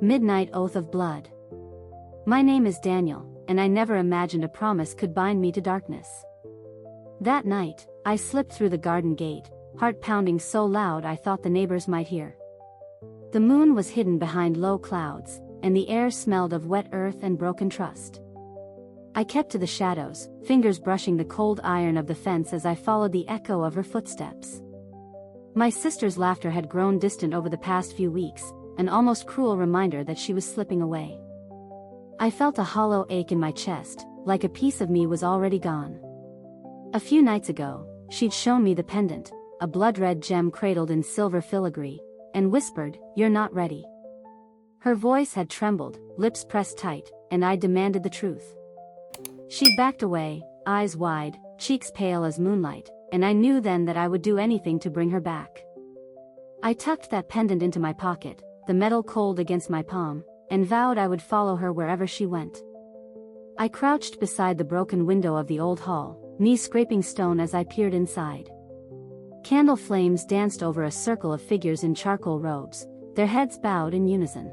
Midnight Oath of Blood. My name is Daniel, and I never imagined a promise could bind me to darkness. That night, I slipped through the garden gate, heart pounding so loud I thought the neighbors might hear. The moon was hidden behind low clouds, and the air smelled of wet earth and broken trust. I kept to the shadows, fingers brushing the cold iron of the fence as I followed the echo of her footsteps. My sister's laughter had grown distant over the past few weeks, an almost cruel reminder that she was slipping away. I felt a hollow ache in my chest, like a piece of me was already gone. A few nights ago, she'd shown me the pendant, a blood-red gem cradled in silver filigree, and whispered, "You're not ready." Her voice had trembled, lips pressed tight, and I demanded the truth. She backed away, eyes wide, cheeks pale as moonlight, and I knew then that I would do anything to bring her back. I tucked that pendant into my pocket, the metal cold against my palm, and vowed I would follow her wherever she went. I crouched beside the broken window of the old hall, knees scraping stone as I peered inside. Candle flames danced over a circle of figures in charcoal robes, their heads bowed in unison.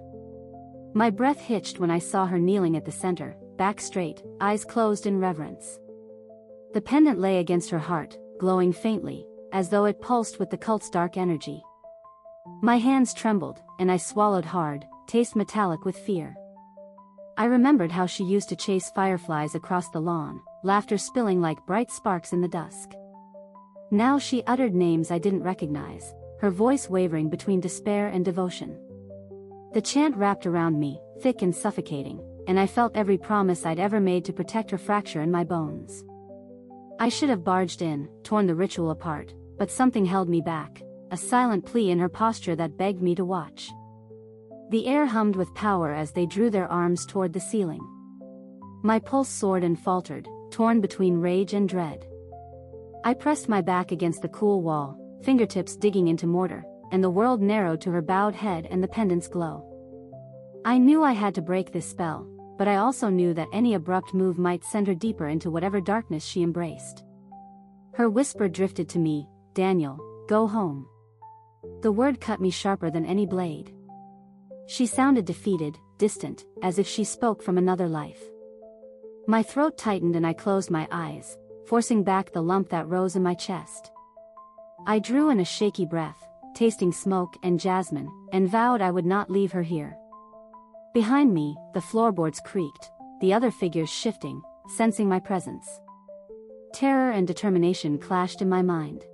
My breath hitched when I saw her kneeling at the center, back straight, eyes closed in reverence. The pendant lay against her heart, glowing faintly, as though it pulsed with the cult's dark energy. My hands trembled, and I swallowed hard, taste metallic with fear. I remembered how she used to chase fireflies across the lawn, laughter spilling like bright sparks in the dusk. Now she uttered names I didn't recognize, her voice wavering between despair and devotion. The chant wrapped around me, thick and suffocating, and I felt every promise I'd ever made to protect her fracture in my bones. I should have barged in, torn the ritual apart, but something held me back, a silent plea in her posture that begged me to watch. The air hummed with power as they drew their arms toward the ceiling. My pulse soared and faltered, torn between rage and dread. I pressed my back against the cool wall, fingertips digging into mortar, and the world narrowed to her bowed head and the pendant's glow. I knew I had to break this spell, but I also knew that any abrupt move might send her deeper into whatever darkness she embraced. Her whisper drifted to me, "Daniel, go home." The word cut me sharper than any blade. She sounded defeated, distant, as if she spoke from another life. My throat tightened and I closed my eyes, forcing back the lump that rose in my chest. I drew in a shaky breath, tasting smoke and jasmine, and vowed I would not leave her here. Behind me, the floorboards creaked, the other figures shifting, sensing my presence. Terror and determination clashed in my mind.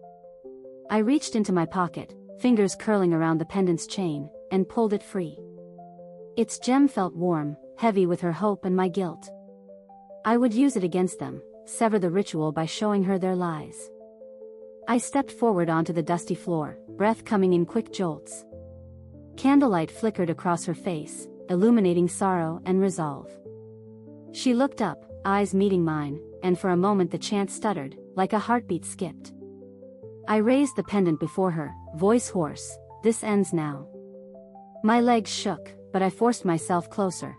I reached into my pocket, fingers curling around the pendant's chain, and pulled it free. Its gem felt warm, heavy with her hope and my guilt. I would use it against them, sever the ritual by showing her their lies. I stepped forward onto the dusty floor, breath coming in quick jolts. Candlelight flickered across her face, illuminating sorrow and resolve. She looked up, eyes meeting mine, and for a moment the chant stuttered, like a heartbeat skipped. I raised the pendant before her, voice hoarse, "This ends now." My legs shook, but I forced myself closer.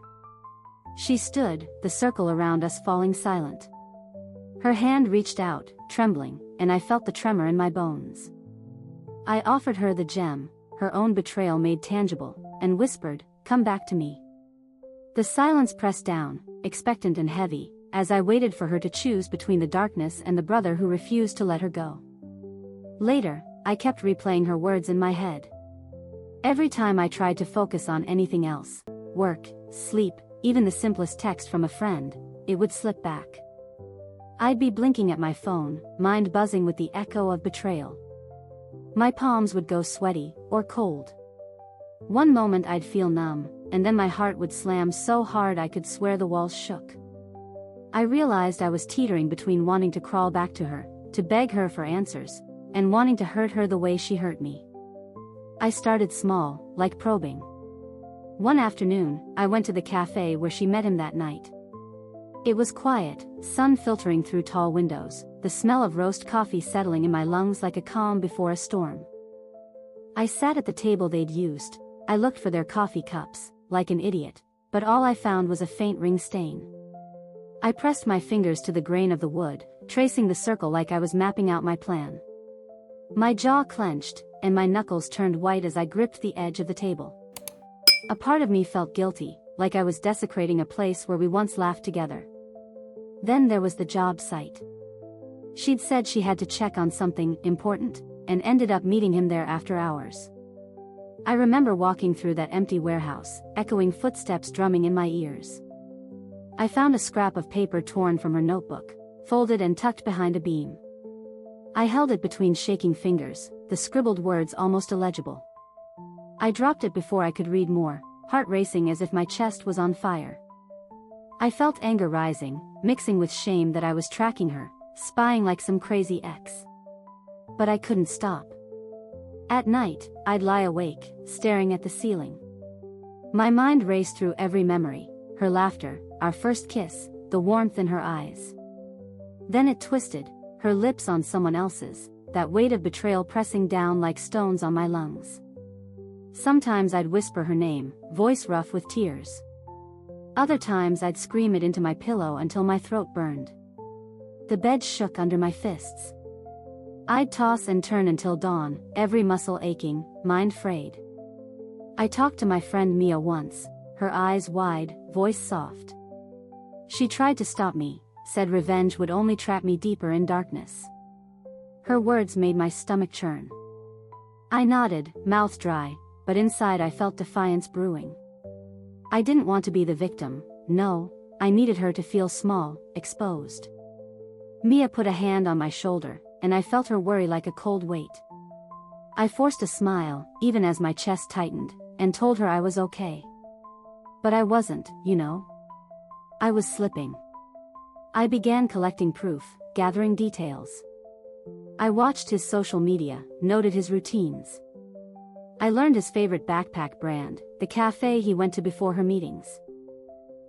She stood, the circle around us falling silent. Her hand reached out, trembling, and I felt the tremor in my bones. I offered her the gem, her own betrayal made tangible, and whispered, "Come back to me." The silence pressed down, expectant and heavy, as I waited for her to choose between the darkness and the brother who refused to let her go. Later, I kept replaying her words in my head. Every time I tried to focus on anything else, work, sleep, even the simplest text from a friend, it would slip back. I'd be blinking at my phone, mind buzzing with the echo of betrayal. My palms would go sweaty, or cold. One moment I'd feel numb, and then my heart would slam so hard I could swear the walls shook. I realized I was teetering between wanting to crawl back to her, to beg her for answers, and wanting to hurt her the way she hurt me. I started small, like probing. One afternoon, I went to the cafe where she met him that night. It was quiet, sun filtering through tall windows, the smell of roast coffee settling in my lungs like a calm before a storm. I sat at the table they'd used. I looked for their coffee cups, like an idiot, but all I found was a faint ring stain. I pressed my fingers to the grain of the wood, tracing the circle like I was mapping out my plan. My jaw clenched, and my knuckles turned white as I gripped the edge of the table. A part of me felt guilty, like I was desecrating a place where we once laughed together. Then there was the job site. She'd said she had to check on something important, and ended up meeting him there after hours. I remember walking through that empty warehouse, echoing footsteps drumming in my ears. I found a scrap of paper torn from her notebook, folded and tucked behind a beam. I held it between shaking fingers, the scribbled words almost illegible. I dropped it before I could read more, heart racing as if my chest was on fire. I felt anger rising, mixing with shame that I was tracking her, spying like some crazy ex. But I couldn't stop. At night, I'd lie awake, staring at the ceiling. My mind raced through every memory, her laughter, our first kiss, the warmth in her eyes. Then it twisted, her lips on someone else's, that weight of betrayal pressing down like stones on my lungs. Sometimes I'd whisper her name, voice rough with tears. Other times I'd scream it into my pillow until my throat burned. The bed shook under my fists. I'd toss and turn until dawn, every muscle aching, mind frayed. I talked to my friend Mia once, her eyes wide, voice soft. She tried to stop me, said revenge would only trap me deeper in darkness. Her words made my stomach churn. I nodded, mouth dry, but inside I felt defiance brewing. I didn't want to be the victim, no, I needed her to feel small, exposed. Mia put a hand on my shoulder, and I felt her worry like a cold weight. I forced a smile, even as my chest tightened, and told her I was okay. But I wasn't, you know. I was slipping. I began collecting proof, gathering details. I watched his social media, noted his routines. I learned his favorite backpack brand, the cafe he went to before her meetings.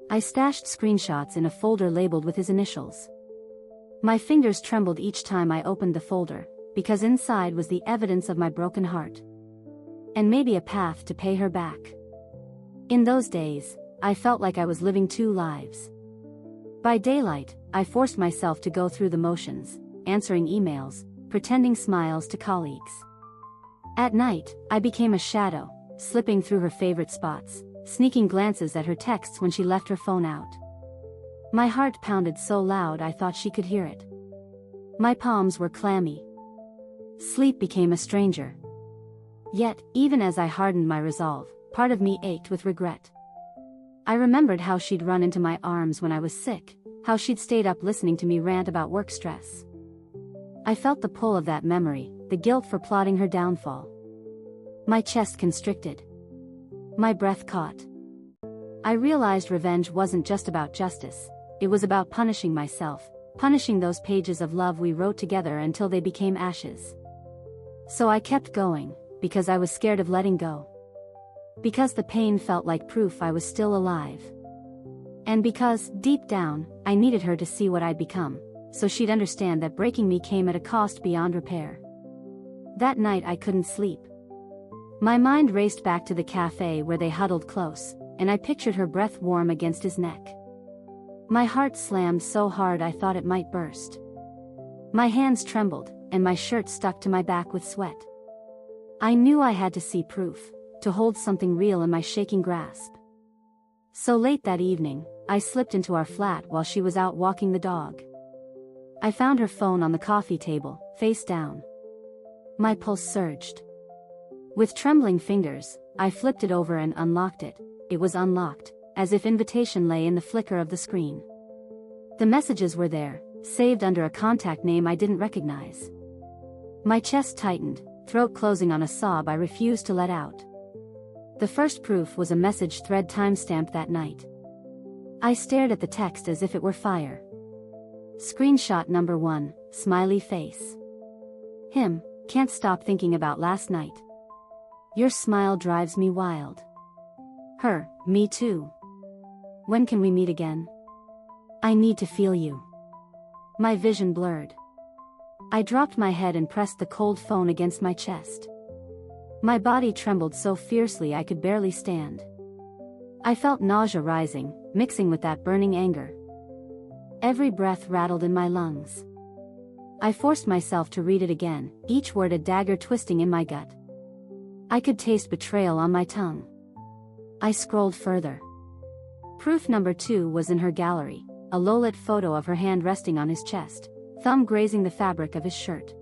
I stashed screenshots in a folder labeled with his initials. My fingers trembled each time I opened the folder, because inside was the evidence of my broken heart. And maybe a path to pay her back. In those days, I felt like I was living two lives. By daylight, I forced myself to go through the motions, answering emails, pretending smiles to colleagues. At night, I became a shadow, slipping through her favorite spots, sneaking glances at her texts when she left her phone out. My heart pounded so loud I thought she could hear it. My palms were clammy. Sleep became a stranger. Yet, even as I hardened my resolve, part of me ached with regret. I remembered how she'd run into my arms when I was sick, how she'd stayed up listening to me rant about work stress. I felt the pull of that memory, the guilt for plotting her downfall. My chest constricted. My breath caught. I realized revenge wasn't just about justice, it was about punishing myself, punishing those pages of love we wrote together until they became ashes. So I kept going, because I was scared of letting go. Because the pain felt like proof I was still alive. And because, deep down, I needed her to see what I'd become, so she'd understand that breaking me came at a cost beyond repair. That night I couldn't sleep. My mind raced back to the cafe where they huddled close, and I pictured her breath warm against his neck. My heart slammed so hard I thought it might burst. My hands trembled, and my shirt stuck to my back with sweat. I knew I had to see proof, to hold something real in my shaking grasp. So late that evening, I slipped into our flat while she was out walking the dog. I found her phone on the coffee table, face down. My pulse surged. With trembling fingers, I flipped it over and unlocked it. It was unlocked, as if invitation lay in the flicker of the screen. The messages were there, saved under a contact name I didn't recognize. My chest tightened, throat closing on a sob I refused to let out. The first proof was a message thread timestamped that night. I stared at the text as if it were fire. Screenshot number 1, smiley face. Him, can't stop thinking about last night. Your smile drives me wild. Her, me too. When can we meet again? I need to feel you. My vision blurred. I dropped my head and pressed the cold phone against my chest. My body trembled so fiercely I could barely stand. I felt nausea rising, mixing with that burning anger. Every breath rattled in my lungs. I forced myself to read it again, each word a dagger twisting in my gut. I could taste betrayal on my tongue. I scrolled further. Proof number 2 was in her gallery, a low-lit photo of her hand resting on his chest, thumb grazing the fabric of his shirt.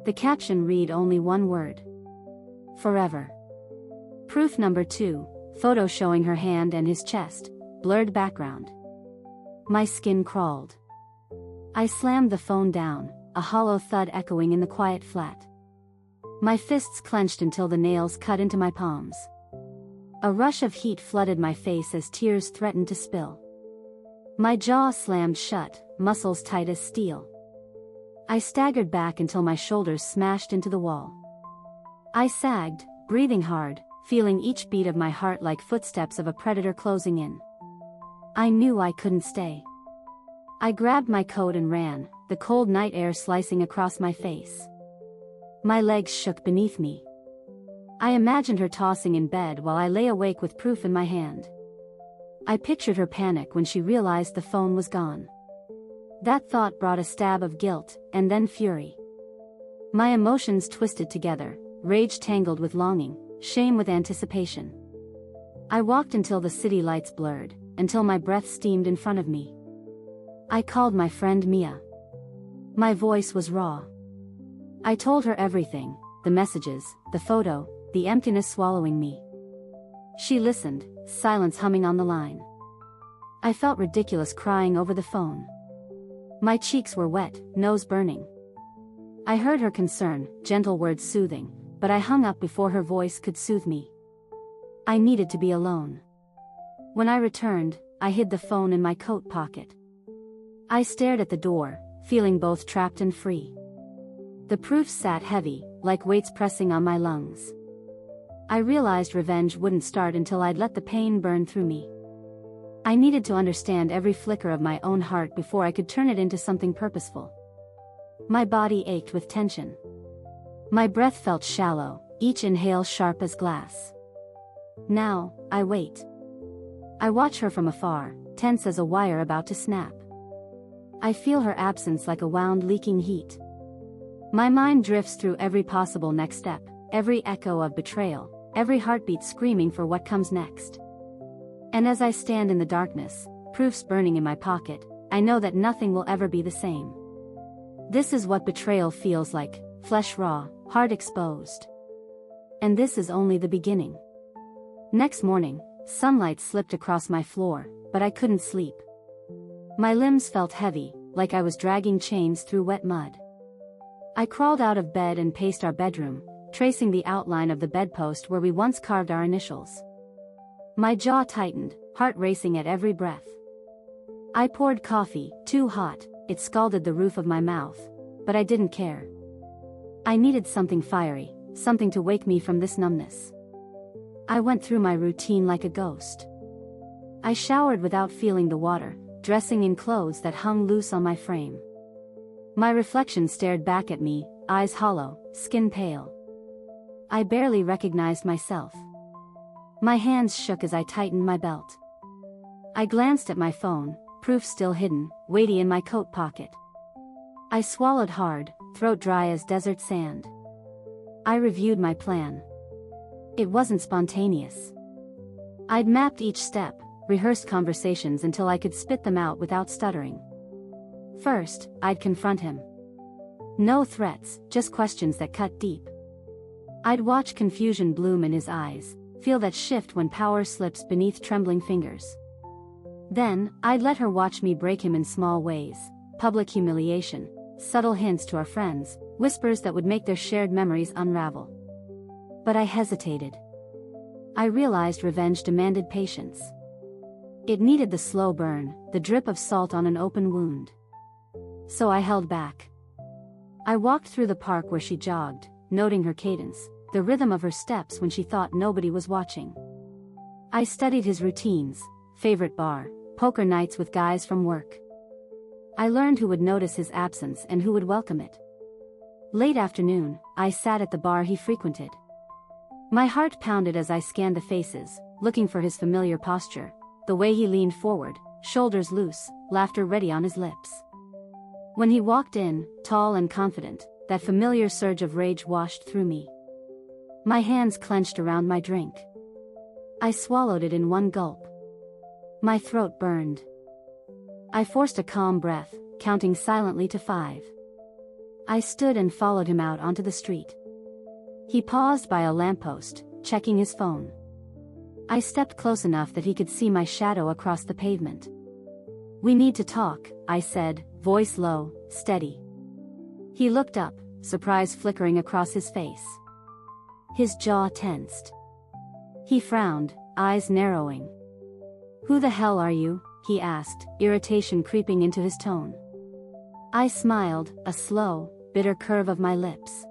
The caption read only one word. Forever. Proof number 2, photo showing her hand and his chest, blurred background. My skin crawled. I slammed the phone down, a hollow thud echoing in the quiet flat. My fists clenched until the nails cut into my palms. A rush of heat flooded my face as tears threatened to spill. My jaw slammed shut, muscles tight as steel. I staggered back until my shoulders smashed into the wall. I sagged, breathing hard, feeling each beat of my heart like footsteps of a predator closing in. I knew I couldn't stay. I grabbed my coat and ran, the cold night air slicing across my face. My legs shook beneath me. I imagined her tossing in bed while I lay awake with proof in my hand. I pictured her panic when she realized the phone was gone. That thought brought a stab of guilt, and then fury. My emotions twisted together, rage tangled with longing, shame with anticipation. I walked until the city lights blurred, until my breath steamed in front of me. I called my friend Mia. My voice was raw. I told her everything, the messages, the photo, the emptiness swallowing me. She listened, silence humming on the line. I felt ridiculous crying over the phone. My cheeks were wet, nose burning. I heard her concern, gentle words soothing, but I hung up before her voice could soothe me. I needed to be alone. When I returned, I hid the phone in my coat pocket. I stared at the door, feeling both trapped and free. The proofs sat heavy, like weights pressing on my lungs. I realized revenge wouldn't start until I'd let the pain burn through me. I needed to understand every flicker of my own heart before I could turn it into something purposeful. My body ached with tension. My breath felt shallow, each inhale sharp as glass. Now, I wait. I watch her from afar, tense as a wire about to snap. I feel her absence like a wound leaking heat. My mind drifts through every possible next step, every echo of betrayal, every heartbeat screaming for what comes next. And as I stand in the darkness, proofs burning in my pocket, I know that nothing will ever be the same. This is what betrayal feels like, flesh raw, heart exposed. And this is only the beginning. Next morning, sunlight slipped across my floor, but I couldn't sleep. My limbs felt heavy, like I was dragging chains through wet mud. I crawled out of bed and paced our bedroom, tracing the outline of the bedpost where we once carved our initials. My jaw tightened, heart racing at every breath. I poured coffee, too hot, it scalded the roof of my mouth, but I didn't care. I needed something fiery, something to wake me from this numbness. I went through my routine like a ghost. I showered without feeling the water, dressing in clothes that hung loose on my frame. My reflection stared back at me, eyes hollow, skin pale. I barely recognized myself. My hands shook as I tightened my belt. I glanced at my phone, proof still hidden, weighty in my coat pocket. I swallowed hard, throat dry as desert sand. I reviewed my plan. It wasn't spontaneous. I'd mapped each step, rehearsed conversations until I could spit them out without stuttering. First, I'd confront him. No threats, just questions that cut deep. I'd watch confusion bloom in his eyes, feel that shift when power slips beneath trembling fingers. Then, I'd let her watch me break him in small ways, public humiliation, subtle hints to our friends, whispers that would make their shared memories unravel. But I hesitated. I realized revenge demanded patience. It needed the slow burn, the drip of salt on an open wound. So I held back. I walked through the park where she jogged, noting her cadence, the rhythm of her steps when she thought nobody was watching. I studied his routines, favorite bar, poker nights with guys from work. I learned who would notice his absence and who would welcome it. Late afternoon, I sat at the bar he frequented. My heart pounded as I scanned the faces, looking for his familiar posture, the way he leaned forward, shoulders loose, laughter ready on his lips. When he walked in, tall and confident, that familiar surge of rage washed through me. My hands clenched around my drink. I swallowed it in one gulp. My throat burned. I forced a calm breath, counting silently to 5. I stood and followed him out onto the street. He paused by a lamppost, checking his phone. I stepped close enough that he could see my shadow across the pavement. "We need to talk," I said, voice low, steady. He looked up, surprise flickering across his face. His jaw tensed. He frowned, eyes narrowing. "Who the hell are you?" he asked, irritation creeping into his tone. I smiled, a slow, bitter curve of my lips.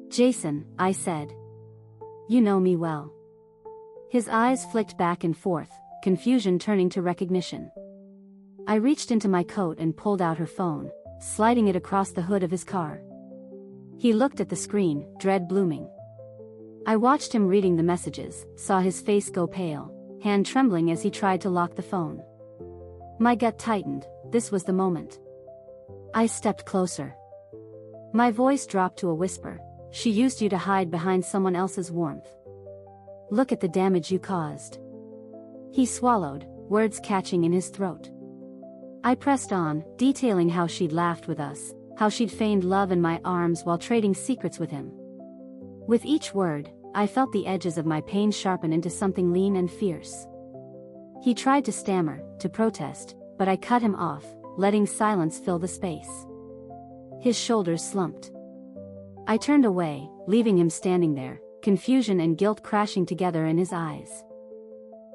"Jason," I said. "You know me well." His eyes flicked back and forth, confusion turning to recognition. I reached into my coat and pulled out her phone, sliding it across the hood of his car. He looked at the screen, dread blooming. I watched him reading the messages, saw his face go pale, hand trembling as he tried to lock the phone. My gut tightened, this was the moment. I stepped closer. My voice dropped to a whisper. "She used you to hide behind someone else's warmth. Look at the damage you caused." He swallowed, words catching in his throat. I pressed on, detailing how she'd laughed with us, how she'd feigned love in my arms while trading secrets with him. With each word, I felt the edges of my pain sharpen into something lean and fierce. He tried to stammer, to protest, but I cut him off, letting silence fill the space. His shoulders slumped. I turned away, leaving him standing there, confusion and guilt crashing together in his eyes.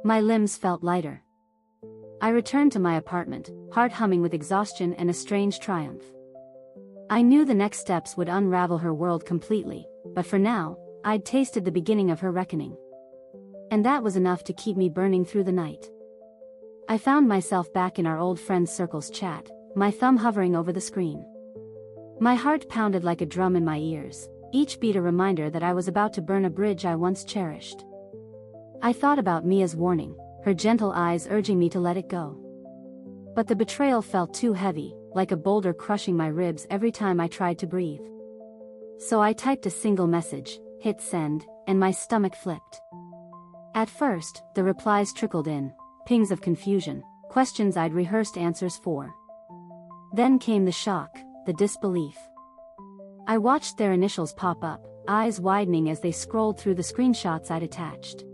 My limbs felt lighter. I returned to my apartment, heart humming with exhaustion and a strange triumph. I knew the next steps would unravel her world completely, but for now, I'd tasted the beginning of her reckoning. And that was enough to keep me burning through the night. I found myself back in our old friends' circle's chat, my thumb hovering over the screen. My heart pounded like a drum in my ears, each beat a reminder that I was about to burn a bridge I once cherished. I thought about Mia's warning, her gentle eyes urging me to let it go. But the betrayal felt too heavy, like a boulder crushing my ribs every time I tried to breathe. So I typed a single message, hit send, and my stomach flipped. At first, the replies trickled in, pings of confusion, questions I'd rehearsed answers for. Then came the shock, the disbelief. I watched their initials pop up, eyes widening as they scrolled through the screenshots I'd attached.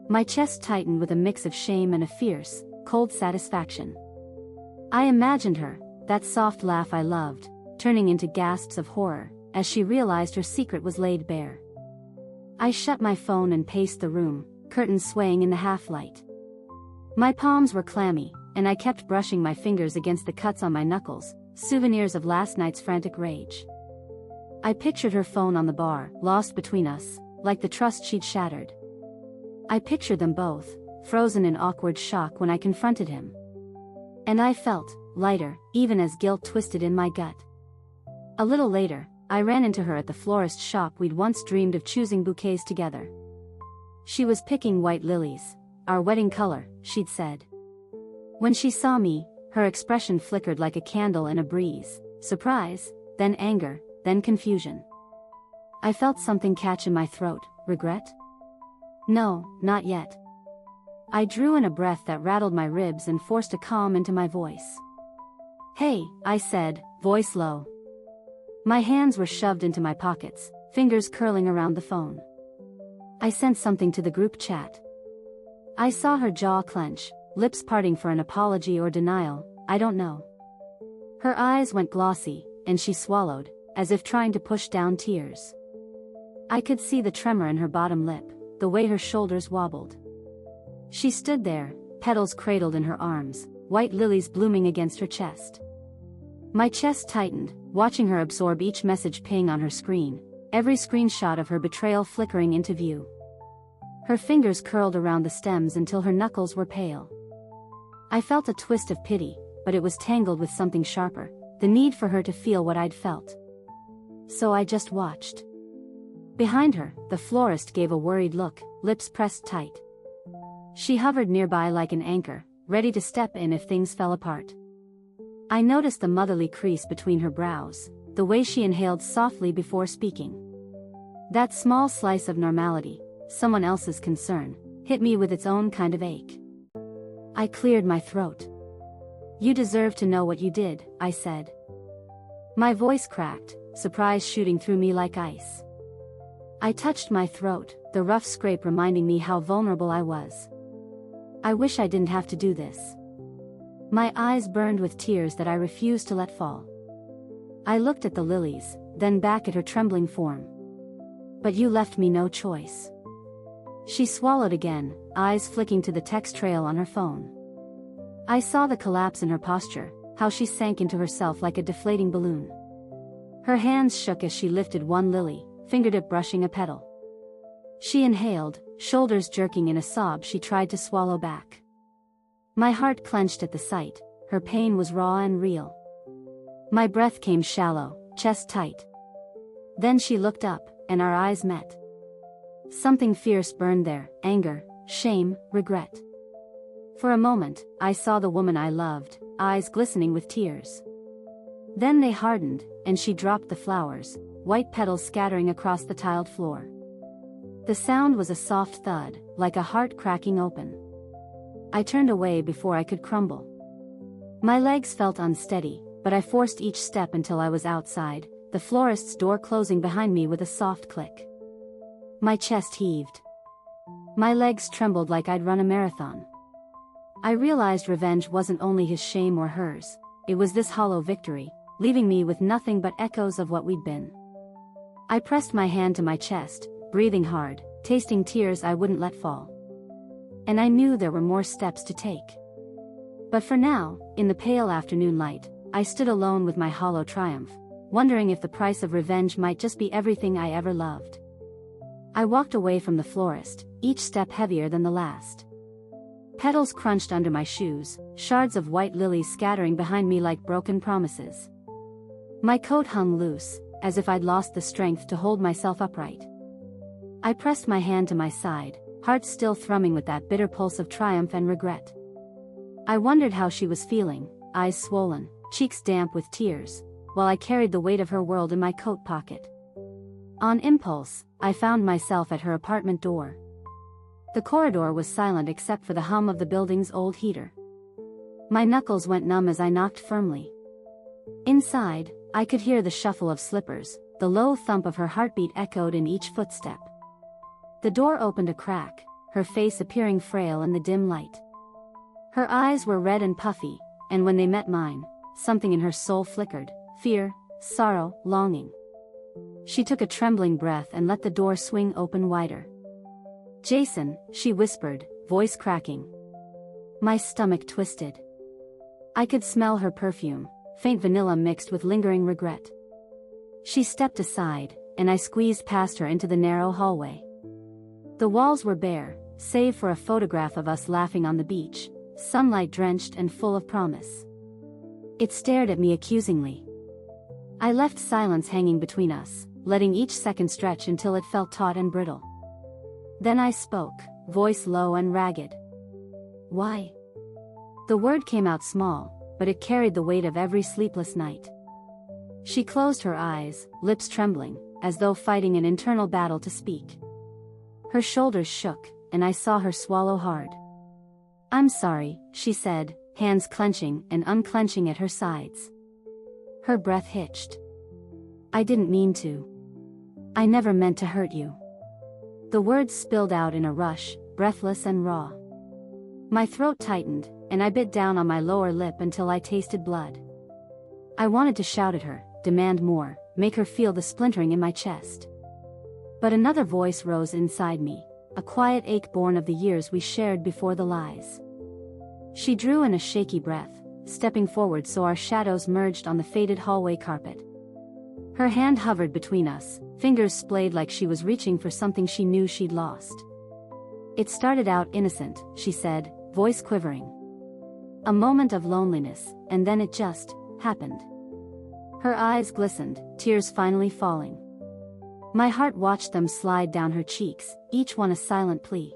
My chest tightened with a mix of shame and a fierce, cold satisfaction. I imagined her, that soft laugh I loved, turning into gasps of horror, as she realized her secret was laid bare. I shut my phone and paced the room, curtains swaying in the half-light. My palms were clammy, and I kept brushing my fingers against the cuts on my knuckles, souvenirs of last night's frantic rage. I pictured her phone on the bar, lost between us, like the trust she'd shattered. I pictured them both, frozen in awkward shock when I confronted him. And I felt lighter, even as guilt twisted in my gut. A little later, I ran into her at the florist shop we'd once dreamed of choosing bouquets together. She was picking white lilies, our wedding color, she'd said. When she saw me, her expression flickered like a candle in a breeze, surprise, then anger, then confusion. I felt something catch in my throat, regret? No, not yet. I drew in a breath that rattled my ribs and forced a calm into my voice. "Hey," I said, voice low. My hands were shoved into my pockets, fingers curling around the phone. I sent something to the group chat. I saw her jaw clench, lips parting for an apology or denial, I don't know. Her eyes went glossy, and she swallowed, as if trying to push down tears. I could see the tremor in her bottom lip, the way her shoulders wobbled. She stood there, petals cradled in her arms, white lilies blooming against her chest. My chest tightened, watching her absorb each message ping on her screen, every screenshot of her betrayal flickering into view. Her fingers curled around the stems until her knuckles were pale. I felt a twist of pity, but it was tangled with something sharper, the need for her to feel what I'd felt. So I just watched. Behind her, the florist gave a worried look, lips pressed tight. She hovered nearby like an anchor, ready to step in if things fell apart. I noticed the motherly crease between her brows, the way she inhaled softly before speaking. That small slice of normality, someone else's concern, hit me with its own kind of ache. I cleared my throat. "You deserve to know what you did," I said. My voice cracked, surprise shooting through me like ice. I touched my throat, the rough scrape reminding me how vulnerable I was. I wish I didn't have to do this. My eyes burned with tears that I refused to let fall. I looked at the lilies, then back at her trembling form. "But you left me no choice." She swallowed again, eyes flicking to the text trail on her phone. I saw the collapse in her posture, how she sank into herself like a deflating balloon. Her hands shook as she lifted one lily, fingertip brushing a petal. She inhaled, shoulders jerking in a sob she tried to swallow back. My heart clenched at the sight, her pain was raw and real. My breath came shallow, chest tight. Then she looked up, and our eyes met. Something fierce burned there, anger, shame, regret. For a moment, I saw the woman I loved, eyes glistening with tears. Then they hardened, and she dropped the flowers, white petals scattering across the tiled floor. The sound was a soft thud, like a heart cracking open. I turned away before I could crumble. My legs felt unsteady, but I forced each step until I was outside, the florist's door closing behind me with a soft click. My chest heaved. My legs trembled like I'd run a marathon. I realized revenge wasn't only his shame or hers, it was this hollow victory, leaving me with nothing but echoes of what we'd been. I pressed my hand to my chest, breathing hard, tasting tears I wouldn't let fall. And I knew there were more steps to take. But for now, in the pale afternoon light, I stood alone with my hollow triumph, wondering if the price of revenge might just be everything I ever loved. I walked away from the florist, each step heavier than the last. Petals crunched under my shoes, shards of white lilies scattering behind me like broken promises. My coat hung loose, as if I'd lost the strength to hold myself upright. I pressed my hand to my side, heart still thrumming with that bitter pulse of triumph and regret. I wondered how she was feeling, eyes swollen, cheeks damp with tears, while I carried the weight of her world in my coat pocket. On impulse, I found myself at her apartment door. The corridor was silent except for the hum of the building's old heater. My knuckles went numb as I knocked firmly. Inside, I could hear the shuffle of slippers, the low thump of her heartbeat echoed in each footstep. The door opened a crack, her face appearing frail in the dim light. Her eyes were red and puffy, and when they met mine, something in her soul flickered, fear, sorrow, longing. She took a trembling breath and let the door swing open wider. "Jason," she whispered, voice cracking. My stomach twisted. I could smell her perfume, faint vanilla mixed with lingering regret. She stepped aside, and I squeezed past her into the narrow hallway. The walls were bare, save for a photograph of us laughing on the beach, sunlight drenched and full of promise. It stared at me accusingly. I left silence hanging between us, letting each second stretch until it felt taut and brittle. Then I spoke, voice low and ragged. "Why?" The word came out small, but it carried the weight of every sleepless night. She closed her eyes, lips trembling, as though fighting an internal battle to speak. Her shoulders shook, and I saw her swallow hard. "I'm sorry," she said, hands clenching and unclenching at her sides. Her breath hitched. "I didn't mean to. I never meant to hurt you." The words spilled out in a rush, breathless and raw. My throat tightened, and I bit down on my lower lip until I tasted blood. I wanted to shout at her, demand more, make her feel the splintering in my chest. But another voice rose inside me, a quiet ache born of the years we shared before the lies. She drew in a shaky breath, stepping forward so our shadows merged on the faded hallway carpet. Her hand hovered between us, fingers splayed like she was reaching for something she knew she'd lost. "It started out innocent," she said, voice quivering. "A moment of loneliness, and then it just happened." Her eyes glistened, tears finally falling. My heart watched them slide down her cheeks, each one a silent plea.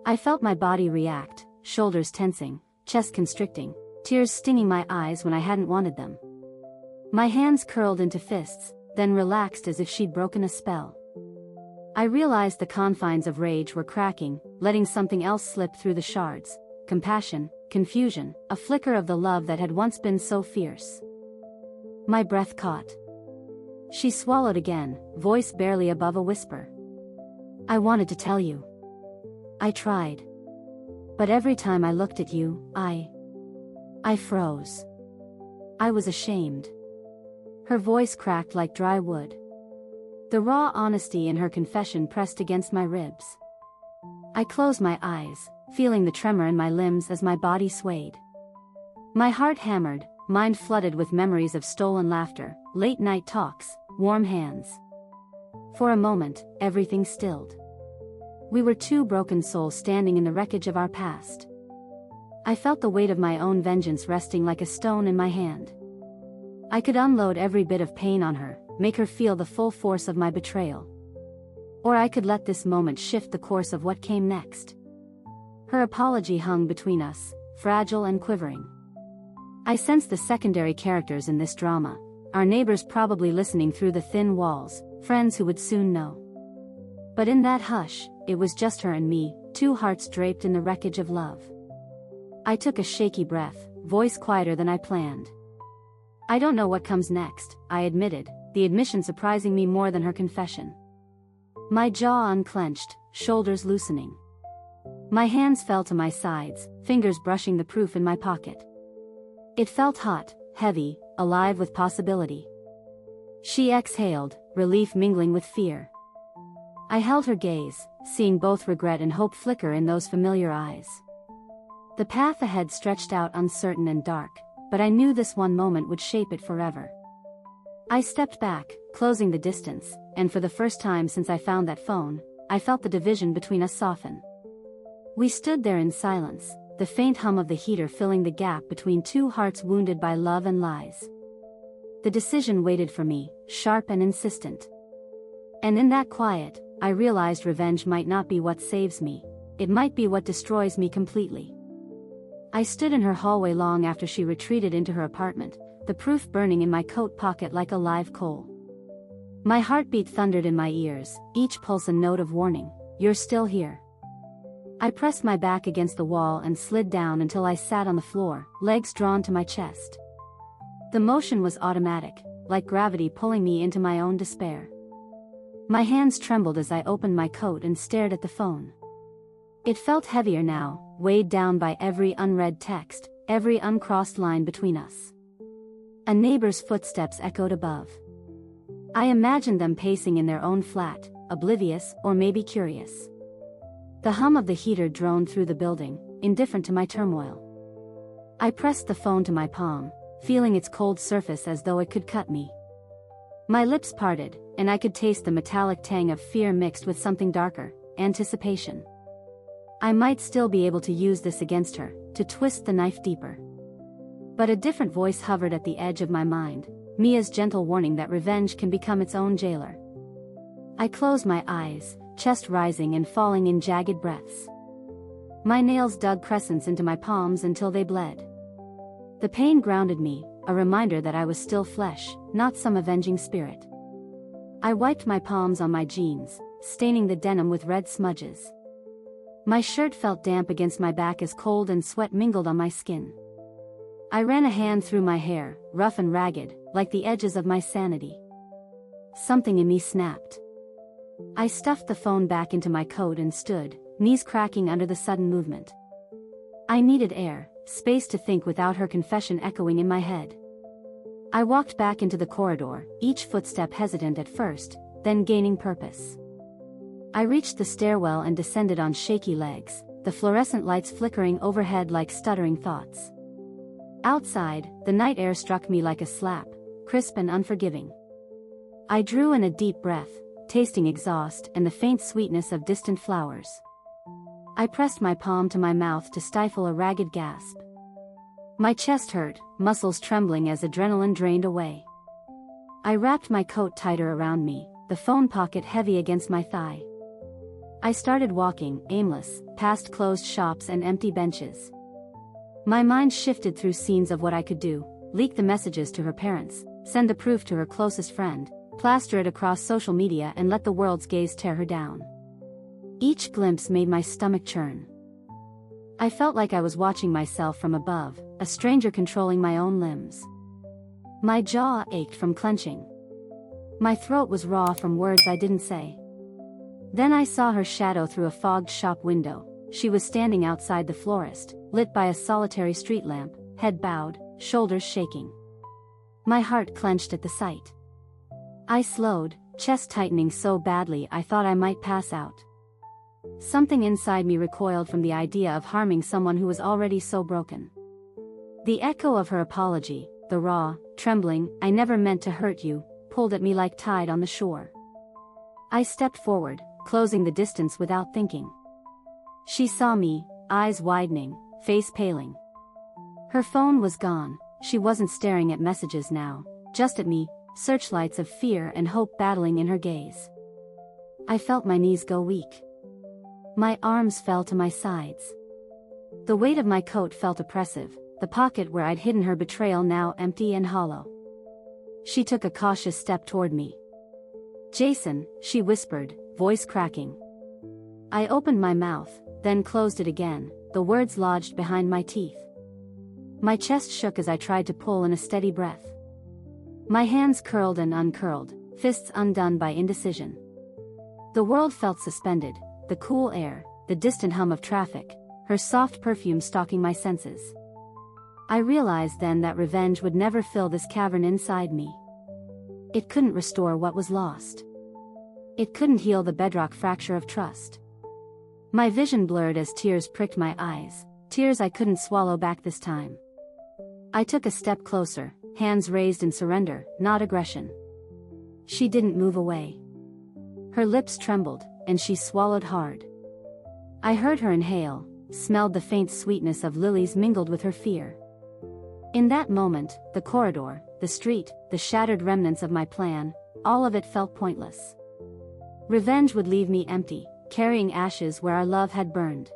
I felt my body react, shoulders tensing, chest constricting, tears stinging my eyes when I hadn't wanted them. My hands curled into fists, then relaxed as if she'd broken a spell. I realized the confines of rage were cracking, letting something else slip through the shards. Compassion, confusion, a flicker of the love that had once been so fierce. My breath caught. She swallowed again, voice barely above a whisper. I wanted to tell you. I tried. But every time I looked at you, I froze. I was ashamed. Her voice cracked like dry wood. The raw honesty in her confession pressed against my ribs. I closed my eyes, feeling the tremor in my limbs as my body swayed. My heart hammered, mind flooded with memories of stolen laughter, late-night talks, warm hands. For a moment, everything stilled. We were two broken souls standing in the wreckage of our past. I felt the weight of my own vengeance resting like a stone in my hand. I could unload every bit of pain on her, make her feel the full force of my betrayal. Or I could let this moment shift the course of what came next. Her apology hung between us, fragile and quivering. I sensed the secondary characters in this drama, our neighbors probably listening through the thin walls, friends who would soon know. But in that hush, it was just her and me, two hearts draped in the wreckage of love. I took a shaky breath, voice quieter than I planned. I don't know what comes next, I admitted, the admission surprising me more than her confession. My jaw unclenched, shoulders loosening. My hands fell to my sides, fingers brushing the proof in my pocket. It felt hot, heavy, alive with possibility. She exhaled, relief mingling with fear. I held her gaze, seeing both regret and hope flicker in those familiar eyes. The path ahead stretched out uncertain and dark, but I knew this one moment would shape it forever. I stepped back, closing the distance, and for the first time since I found that phone, I felt the division between us soften. We stood there in silence, the faint hum of the heater filling the gap between two hearts wounded by love and lies. The decision waited for me, sharp and insistent. And in that quiet, I realized revenge might not be what saves me, it might be what destroys me completely. I stood in her hallway long after she retreated into her apartment, the proof burning in my coat pocket like a live coal. My heartbeat thundered in my ears, each pulse a note of warning, you're still here. I pressed my back against the wall and slid down until I sat on the floor, legs drawn to my chest. The motion was automatic, like gravity pulling me into my own despair. My hands trembled as I opened my coat and stared at the phone. It felt heavier now, weighed down by every unread text, every uncrossed line between us. A neighbor's footsteps echoed above. I imagined them pacing in their own flat, oblivious or maybe curious. The hum of the heater droned through the building, indifferent to my turmoil. I pressed the phone to my palm, feeling its cold surface as though it could cut me. My lips parted, and I could taste the metallic tang of fear mixed with something darker, anticipation. I might still be able to use this against her, to twist the knife deeper. But a different voice hovered at the edge of my mind, Mia's gentle warning that revenge can become its own jailer. I closed my eyes, chest rising and falling in jagged breaths. My nails dug crescents into my palms until they bled. The pain grounded me, a reminder that I was still flesh, not some avenging spirit. I wiped my palms on my jeans, staining the denim with red smudges. My shirt felt damp against my back as cold and sweat mingled on my skin. I ran a hand through my hair, rough and ragged, like the edges of my sanity. Something in me snapped. I stuffed the phone back into my coat and stood, knees cracking under the sudden movement. I needed air, space to think without her confession echoing in my head. I walked back into the corridor, each footstep hesitant at first, then gaining purpose. I reached the stairwell and descended on shaky legs, the fluorescent lights flickering overhead like stuttering thoughts. Outside, the night air struck me like a slap, crisp and unforgiving. I drew in a deep breath, tasting exhaust and the faint sweetness of distant flowers. I pressed my palm to my mouth to stifle a ragged gasp. My chest hurt, muscles trembling as adrenaline drained away. I wrapped my coat tighter around me, the phone pocket heavy against my thigh. I started walking, aimless, past closed shops and empty benches. My mind shifted through scenes of what I could do: leak the messages to her parents, send the proof to her closest friend, plaster it across social media and let the world's gaze tear her down. Each glimpse made my stomach churn. I felt like I was watching myself from above, a stranger controlling my own limbs. My jaw ached from clenching. My throat was raw from words I didn't say. Then I saw her shadow through a fogged shop window. She was standing outside the florist, lit by a solitary street lamp, head bowed, shoulders shaking. My heart clenched at the sight. I slowed, chest tightening so badly I thought I might pass out. Something inside me recoiled from the idea of harming someone who was already so broken. The echo of her apology, the raw, trembling, "I never meant to hurt you," pulled at me like tide on the shore. I stepped forward, closing the distance without thinking. She saw me, eyes widening, face paling. Her phone was gone. She wasn't staring at messages now, just at me, searchlights of fear and hope battling in her gaze. I felt my knees go weak. My arms fell to my sides. The weight of my coat felt oppressive, the pocket where I'd hidden her betrayal now empty and hollow. She took a cautious step toward me. "Jason," she whispered, voice cracking. I opened my mouth, then closed it again, the words lodged behind my teeth. My chest shook as I tried to pull in a steady breath. My hands curled and uncurled, fists undone by indecision. The world felt suspended, the cool air, the distant hum of traffic, her soft perfume stalking my senses. I realized then that revenge would never fill this cavern inside me. It couldn't restore what was lost. It couldn't heal the bedrock fracture of trust. My vision blurred as tears pricked my eyes, tears I couldn't swallow back this time. I took a step closer, hands raised in surrender, not aggression. She didn't move away. Her lips trembled, and she swallowed hard. I heard her inhale, smelled the faint sweetness of lilies mingled with her fear. In that moment, the corridor, the street, the shattered remnants of my plan, all of it felt pointless. Revenge would leave me empty, carrying ashes where our love had burned.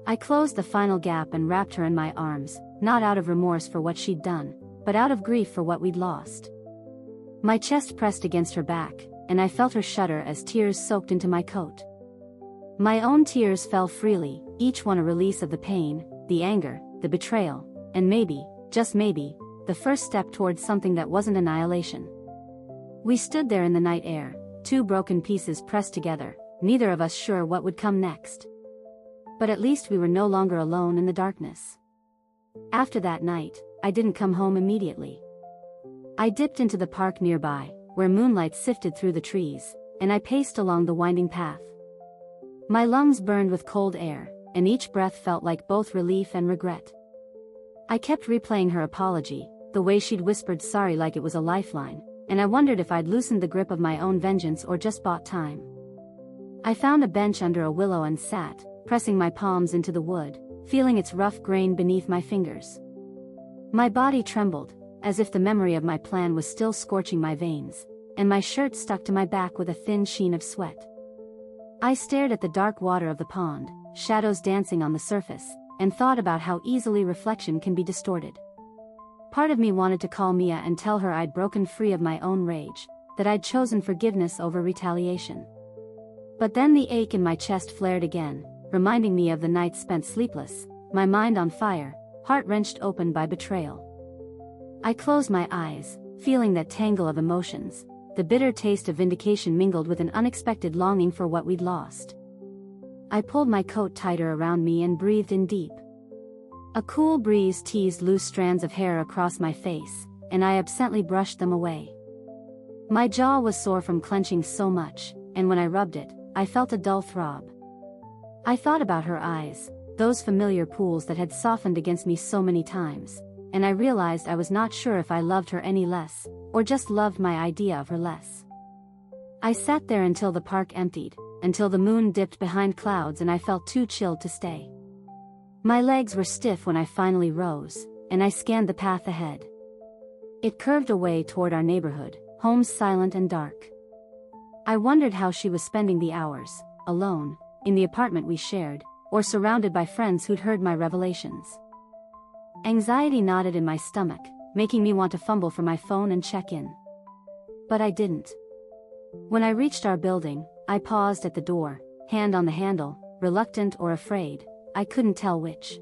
I closed the final gap and wrapped her in my arms, not out of remorse for what she'd done, but out of grief for what we'd lost. My chest pressed against her back, and I felt her shudder as tears soaked into my coat. My own tears fell freely, each one a release of the pain, the anger, the betrayal, and maybe, just maybe, the first step towards something that wasn't annihilation. We stood there in the night air, two broken pieces pressed together, neither of us sure what would come next. But at least we were no longer alone in the darkness. After that night, I didn't come home immediately. I dipped into the park nearby, where moonlight sifted through the trees, and I paced along the winding path. My lungs burned with cold air, and each breath felt like both relief and regret. I kept replaying her apology, the way she'd whispered sorry like it was a lifeline, and I wondered if I'd loosened the grip of my own vengeance or just bought time. I found a bench under a willow and sat, pressing my palms into the wood, feeling its rough grain beneath my fingers. My body trembled, as if the memory of my plan was still scorching my veins, and my shirt stuck to my back with a thin sheen of sweat. I stared at the dark water of the pond, shadows dancing on the surface, and thought about how easily reflection can be distorted. Part of me wanted to call Mia and tell her I'd broken free of my own rage, that I'd chosen forgiveness over retaliation. But then the ache in my chest flared again, reminding me of the nights spent sleepless, my mind on fire, heart wrenched open by betrayal. I closed my eyes, feeling that tangle of emotions, the bitter taste of vindication mingled with an unexpected longing for what we'd lost. I pulled my coat tighter around me and breathed in deep. A cool breeze teased loose strands of hair across my face, and I absently brushed them away. My jaw was sore from clenching so much, and when I rubbed it, I felt a dull throb. I thought about her eyes, those familiar pools that had softened against me so many times, and I realized I was not sure if I loved her any less, or just loved my idea of her less. I sat there until the park emptied, until the moon dipped behind clouds and I felt too chilled to stay. My legs were stiff when I finally rose, and I scanned the path ahead. It curved away toward our neighborhood, homes silent and dark. I wondered how she was spending the hours, alone, in the apartment we shared, or surrounded by friends who'd heard my revelations. Anxiety knotted in my stomach, making me want to fumble for my phone and check in. But I didn't. When I reached our building, I paused at the door, hand on the handle, reluctant or afraid, I couldn't tell which.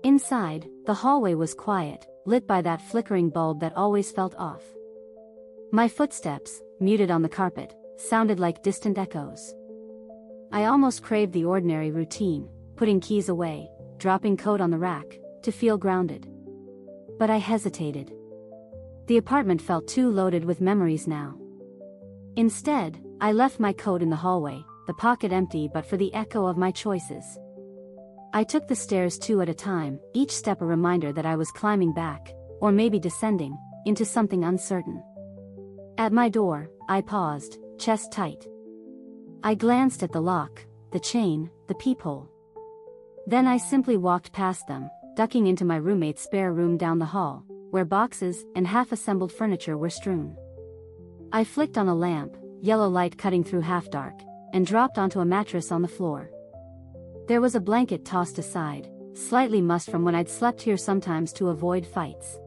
Inside, the hallway was quiet, lit by that flickering bulb that always felt off. My footsteps, muted on the carpet, sounded like distant echoes. I almost craved the ordinary routine, putting keys away, dropping coat on the rack, to feel grounded. But I hesitated. The apartment felt too loaded with memories now. Instead, I left my coat in the hallway, the pocket empty but for the echo of my choices. I took the stairs 2 at a time, each step a reminder that I was climbing back, or maybe descending, into something uncertain. At my door, I paused, chest tight. I glanced at the lock, the chain, the peephole. Then I simply walked past them, ducking into my roommate's spare room down the hall, where boxes and half-assembled furniture were strewn. I flicked on a lamp, yellow light cutting through half-dark, and dropped onto a mattress on the floor. There was a blanket tossed aside, slightly mussed from when I'd slept here sometimes to avoid fights.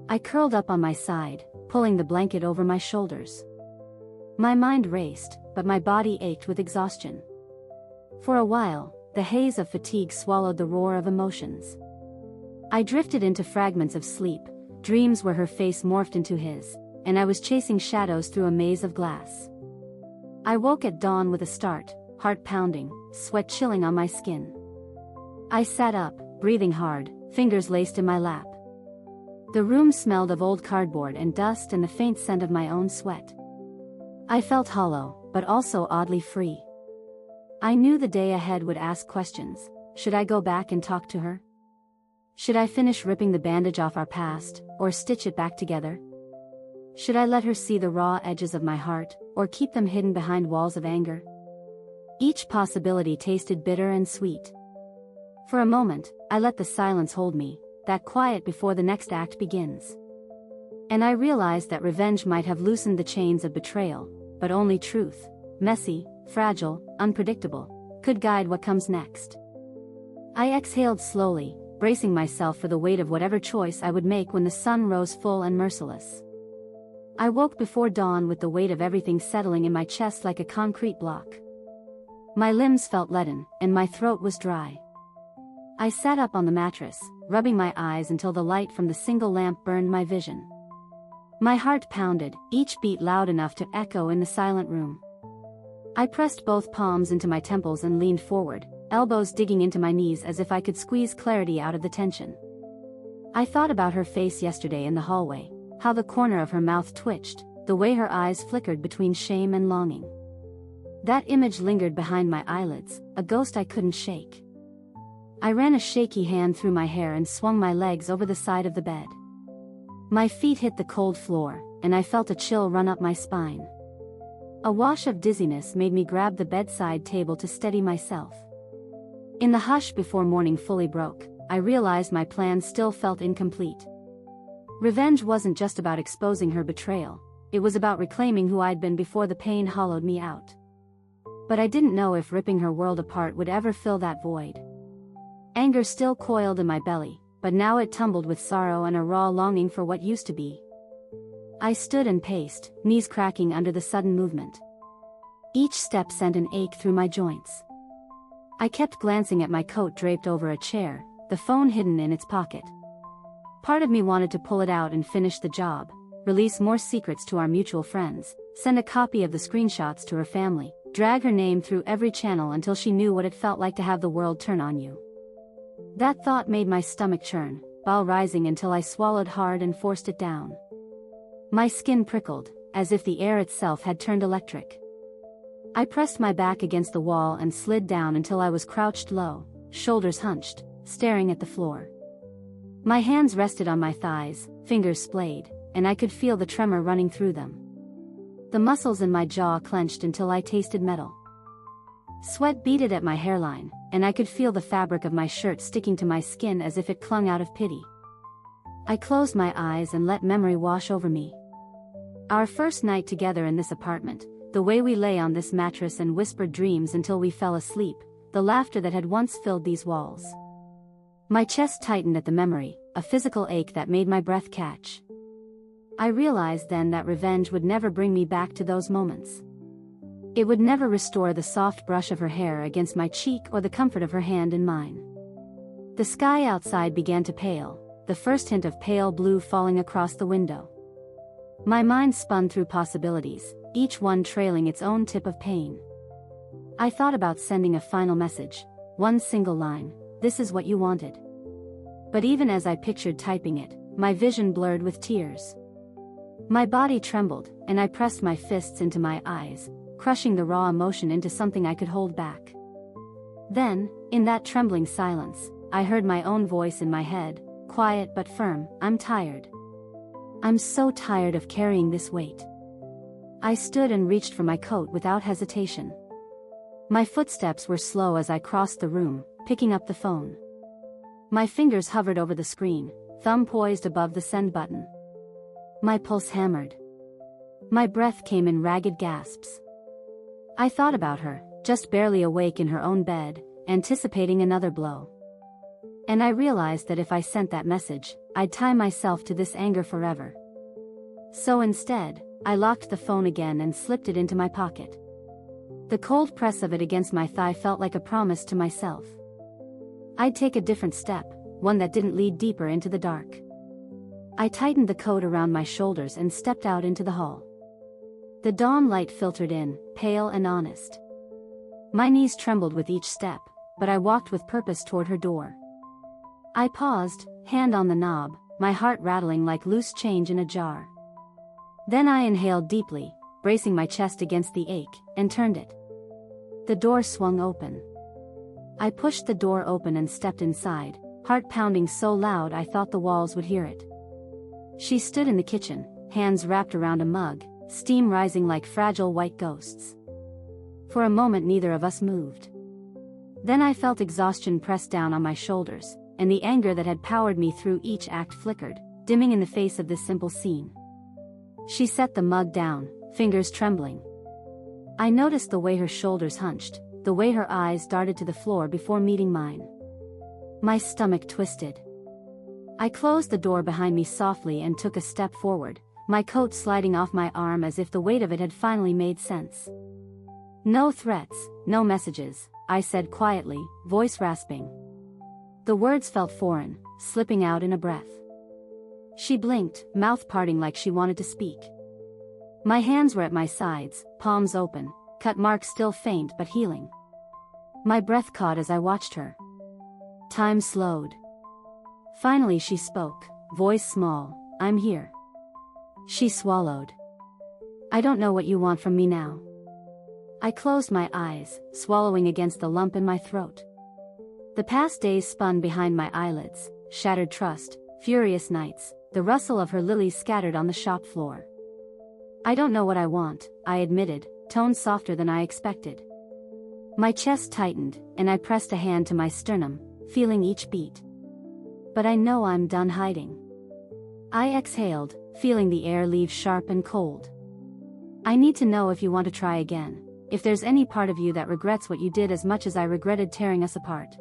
I curled up on my side, pulling the blanket over my shoulders. My mind raced, but my body ached with exhaustion. For a while, the haze of fatigue swallowed the roar of emotions. I drifted into fragments of sleep, dreams where her face morphed into his, and I was chasing shadows through a maze of glass. I woke at dawn with a start, heart pounding, sweat chilling on my skin. I sat up, breathing hard, fingers laced in my lap. The room smelled of old cardboard and dust and the faint scent of my own sweat. I felt hollow, but also oddly free. I knew the day ahead would ask questions. Should I go back and talk to her? Should I finish ripping the bandage off our past, or stitch it back together? Should I let her see the raw edges of my heart, or keep them hidden behind walls of anger? Each possibility tasted bitter and sweet. For a moment, I let the silence hold me, that quiet before the next act begins. And I realized that revenge might have loosened the chains of betrayal, but only truth, messy, fragile, unpredictable, could guide what comes next. I exhaled slowly, bracing myself for the weight of whatever choice I would make when the sun rose full and merciless. I woke before dawn with the weight of everything settling in my chest like a concrete block. My limbs felt leaden, and my throat was dry. I sat up on the mattress, rubbing my eyes until the light from the single lamp burned my vision. My heart pounded, each beat loud enough to echo in the silent room. I pressed both palms into my temples and leaned forward, elbows digging into my knees as if I could squeeze clarity out of the tension. I thought about her face yesterday in the hallway, how the corner of her mouth twitched, the way her eyes flickered between shame and longing. That image lingered behind my eyelids, a ghost I couldn't shake. I ran a shaky hand through my hair and swung my legs over the side of the bed. My feet hit the cold floor, and I felt a chill run up my spine. A wash of dizziness made me grab the bedside table to steady myself. In the hush before morning fully broke, I realized my plan still felt incomplete. Revenge wasn't just about exposing her betrayal, it was about reclaiming who I'd been before the pain hollowed me out. But I didn't know if ripping her world apart would ever fill that void. Anger still coiled in my belly, but now it tumbled with sorrow and a raw longing for what used to be. I stood and paced, knees cracking under the sudden movement. Each step sent an ache through my joints. I kept glancing at my coat draped over a chair, the phone hidden in its pocket. Part of me wanted to pull it out and finish the job, release more secrets to our mutual friends, send a copy of the screenshots to her family, drag her name through every channel until she knew what it felt like to have the world turn on you. That thought made my stomach churn, bowel rising until I swallowed hard and forced it down. My skin prickled, as if the air itself had turned electric. I pressed my back against the wall and slid down until I was crouched low, shoulders hunched, staring at the floor. My hands rested on my thighs, fingers splayed, and I could feel the tremor running through them. The muscles in my jaw clenched until I tasted metal. Sweat beaded at my hairline, and I could feel the fabric of my shirt sticking to my skin as if it clung out of pity. I closed my eyes and let memory wash over me. Our first night together in this apartment, the way we lay on this mattress and whispered dreams until we fell asleep, the laughter that had once filled these walls. My chest tightened at the memory, a physical ache that made my breath catch. I realized then that revenge would never bring me back to those moments. It would never restore the soft brush of her hair against my cheek or the comfort of her hand in mine. The sky outside began to pale, the first hint of pale blue falling across the window. My mind spun through possibilities, each one trailing its own tip of pain. I thought about sending a final message, one single line, "This is what you wanted." But even as I pictured typing it, my vision blurred with tears. My body trembled, and I pressed my fists into my eyes, crushing the raw emotion into something I could hold back. Then, in that trembling silence, I heard my own voice in my head, quiet but firm, "I'm tired. I'm so tired of carrying this weight." I stood and reached for my coat without hesitation. My footsteps were slow as I crossed the room, picking up the phone. My fingers hovered over the screen, thumb poised above the send button. My pulse hammered. My breath came in ragged gasps. I thought about her, just barely awake in her own bed, anticipating another blow. And I realized that if I sent that message, I'd tie myself to this anger forever. So instead, I locked the phone again and slipped it into my pocket. The cold press of it against my thigh felt like a promise to myself. I'd take a different step, one that didn't lead deeper into the dark. I tightened the coat around my shoulders and stepped out into the hall. The dawn light filtered in, pale and honest. My knees trembled with each step, but I walked with purpose toward her door. I paused, hand on the knob, my heart rattling like loose change in a jar. Then I inhaled deeply, bracing my chest against the ache, and turned it. The door swung open. I pushed the door open and stepped inside, heart pounding so loud I thought the walls would hear it. She stood in the kitchen, hands wrapped around a mug, steam rising like fragile white ghosts. For a moment neither of us moved. Then I felt exhaustion press down on my shoulders, and the anger that had powered me through each act flickered, dimming in the face of this simple scene. She set the mug down, fingers trembling. I noticed the way her shoulders hunched, the way her eyes darted to the floor before meeting mine. My stomach twisted. I closed the door behind me softly and took a step forward, my coat sliding off my arm as if the weight of it had finally made sense. "No threats, no messages," I said quietly, voice rasping. The words felt foreign, slipping out in a breath. She blinked, mouth parting like she wanted to speak. My hands were at my sides, palms open, cut marks still faint but healing. My breath caught as I watched her. Time slowed. Finally she spoke, voice small, "I'm here." She swallowed. "I don't know what you want from me now." I closed my eyes, swallowing against the lump in my throat. The past days spun behind my eyelids, shattered trust, furious nights, the rustle of her lilies scattered on the shop floor. "I don't know what I want," I admitted, tone softer than I expected. My chest tightened, and I pressed a hand to my sternum, feeling each beat. "But I know I'm done hiding." I exhaled, feeling the air leave sharp and cold. "I need to know if you want to try again, if there's any part of you that regrets what you did as much as I regretted tearing us apart."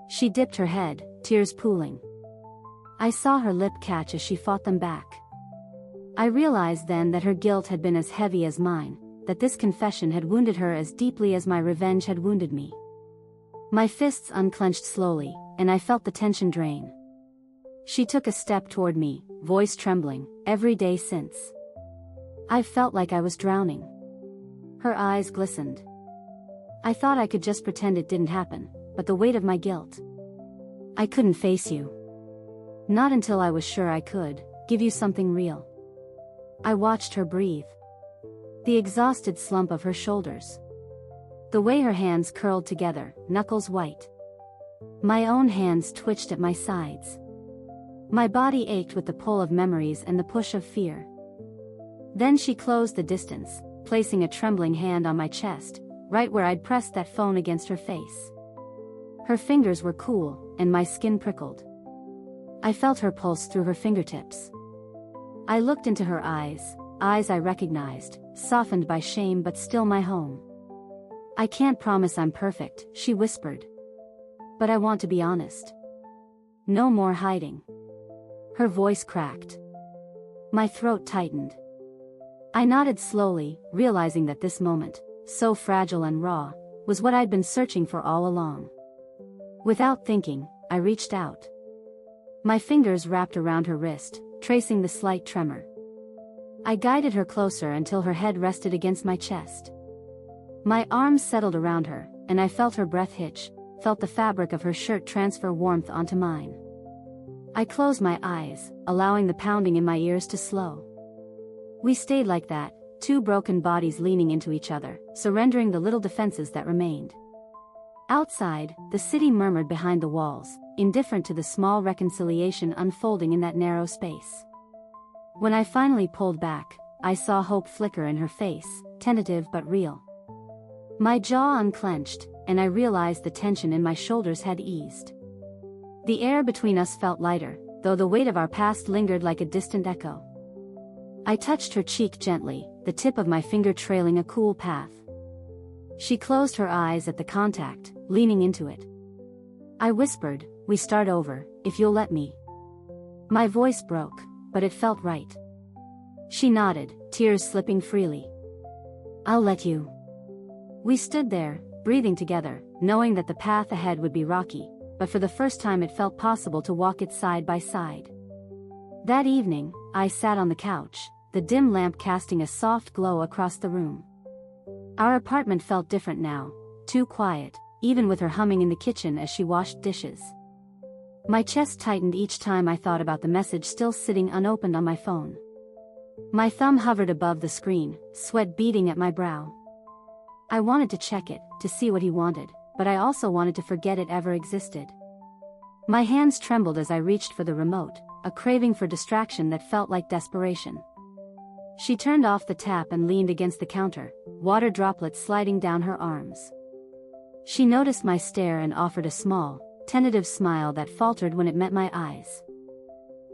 She dipped her head, tears pooling. I saw her lip catch as she fought them back. I realized then that her guilt had been as heavy as mine, that this confession had wounded her as deeply as my revenge had wounded me. My fists unclenched slowly, and I felt the tension drain. She took a step toward me, voice trembling, "Every day since. I felt like I was drowning." Her eyes glistened. I thought I could just pretend it didn't happen, but the weight of my guilt. "I couldn't face you. Not until I was sure I could give you something real." I watched her breathe. The exhausted slump of her shoulders. The way her hands curled together, knuckles white. My own hands twitched at my sides. My body ached with the pull of memories and the push of fear. Then she closed the distance, placing a trembling hand on my chest, right where I'd pressed that phone against her face. Her fingers were cool, and my skin prickled. I felt her pulse through her fingertips. I looked into her eyes, eyes I recognized, softened by shame but still my home. "I can't promise I'm perfect," she whispered. "But I want to be honest. No more hiding." Her voice cracked. My throat tightened. I nodded slowly, realizing that this moment, so fragile and raw, was what I'd been searching for all along. Without thinking, I reached out. My fingers wrapped around her wrist, tracing the slight tremor. I guided her closer until her head rested against my chest. My arms settled around her, and I felt her breath hitch, felt the fabric of her shirt transfer warmth onto mine. I closed my eyes, allowing the pounding in my ears to slow. We stayed like that, two broken bodies leaning into each other, surrendering the little defenses that remained. Outside, the city murmured behind the walls, indifferent to the small reconciliation unfolding in that narrow space. When I finally pulled back, I saw hope flicker in her face, tentative but real. My jaw unclenched, and I realized the tension in my shoulders had eased. The air between us felt lighter, though the weight of our past lingered like a distant echo. I touched her cheek gently, the tip of my finger trailing a cool path. She closed her eyes at the contact, leaning into it. I whispered, "We start over, if you'll let me." My voice broke, but it felt right. She nodded, tears slipping freely. "I'll let you." We stood there, breathing together, knowing that the path ahead would be rocky, but for the first time it felt possible to walk it side by side. That evening, I sat on the couch, the dim lamp casting a soft glow across the room. Our apartment felt different now, too quiet, even with her humming in the kitchen as she washed dishes. My chest tightened each time I thought about the message still sitting unopened on my phone. My thumb hovered above the screen, sweat beading at my brow. I wanted to check it, to see what he wanted, but I also wanted to forget it ever existed. My hands trembled as I reached for the remote, a craving for distraction that felt like desperation. She turned off the tap and leaned against the counter, water droplets sliding down her arms. She noticed my stare and offered a small, tentative smile that faltered when it met my eyes.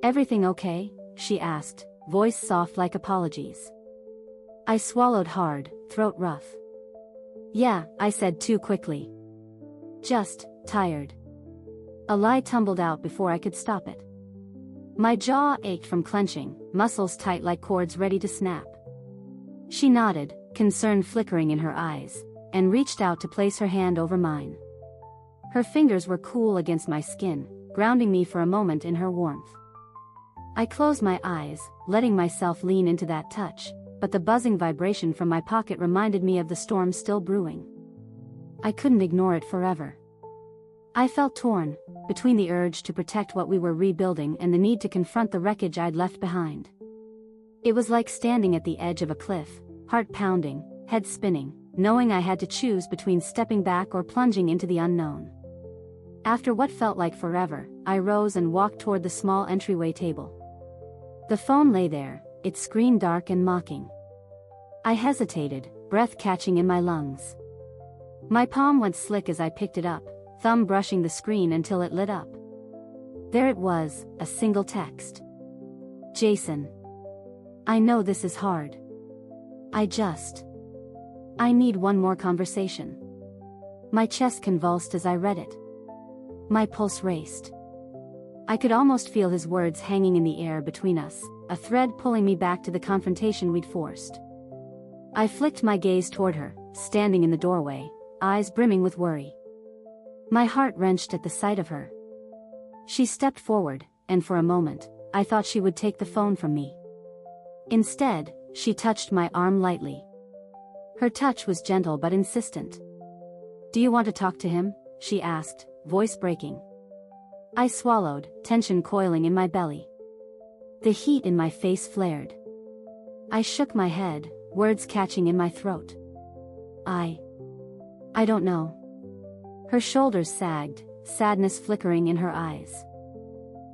"Everything okay?" she asked, voice soft like apologies. I swallowed hard, throat rough. "Yeah," I said too quickly. "Just tired." A lie tumbled out before I could stop it. My jaw ached from clenching, muscles tight like cords ready to snap. She nodded, concern flickering in her eyes, and reached out to place her hand over mine. Her fingers were cool against my skin, grounding me for a moment in her warmth. I closed my eyes, letting myself lean into that touch, but the buzzing vibration from my pocket reminded me of the storm still brewing. I couldn't ignore it forever. I felt torn, between the urge to protect what we were rebuilding and the need to confront the wreckage I'd left behind. It was like standing at the edge of a cliff, heart pounding, head spinning, knowing I had to choose between stepping back or plunging into the unknown. After what felt like forever, I rose and walked toward the small entryway table. The phone lay there, its screen dark and mocking. I hesitated, breath catching in my lungs. My palm went slick as I picked it up, thumb brushing the screen until it lit up. There it was, a single text. "Jason. I know this is hard. I need one more conversation." My chest convulsed as I read it. My pulse raced. I could almost feel his words hanging in the air between us, a thread pulling me back to the confrontation we'd forced. I flicked my gaze toward her, standing in the doorway, eyes brimming with worry. My heart wrenched at the sight of her. She stepped forward, and for a moment, I thought she would take the phone from me. Instead, she touched my arm lightly. Her touch was gentle but insistent. "Do you want to talk to him?" she asked, voice breaking. I swallowed, tension coiling in my belly. The heat in my face flared. I shook my head, words catching in my throat. I don't know." Her shoulders sagged, sadness flickering in her eyes.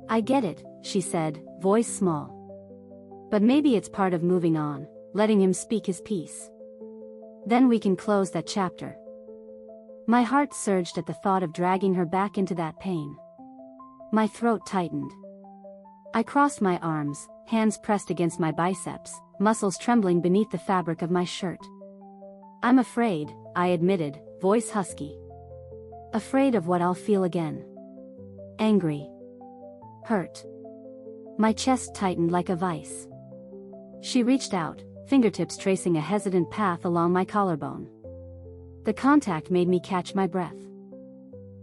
"I get it," she said, voice small. "But maybe it's part of moving on, letting him speak his piece. Then we can close that chapter." My heart surged at the thought of dragging her back into that pain. My throat tightened. I crossed my arms, hands pressed against my biceps, muscles trembling beneath the fabric of my shirt. "I'm afraid," I admitted, voice husky. "Afraid of what I'll feel again. Angry. Hurt." My chest tightened like a vice. She reached out, fingertips tracing a hesitant path along my collarbone. The contact made me catch my breath.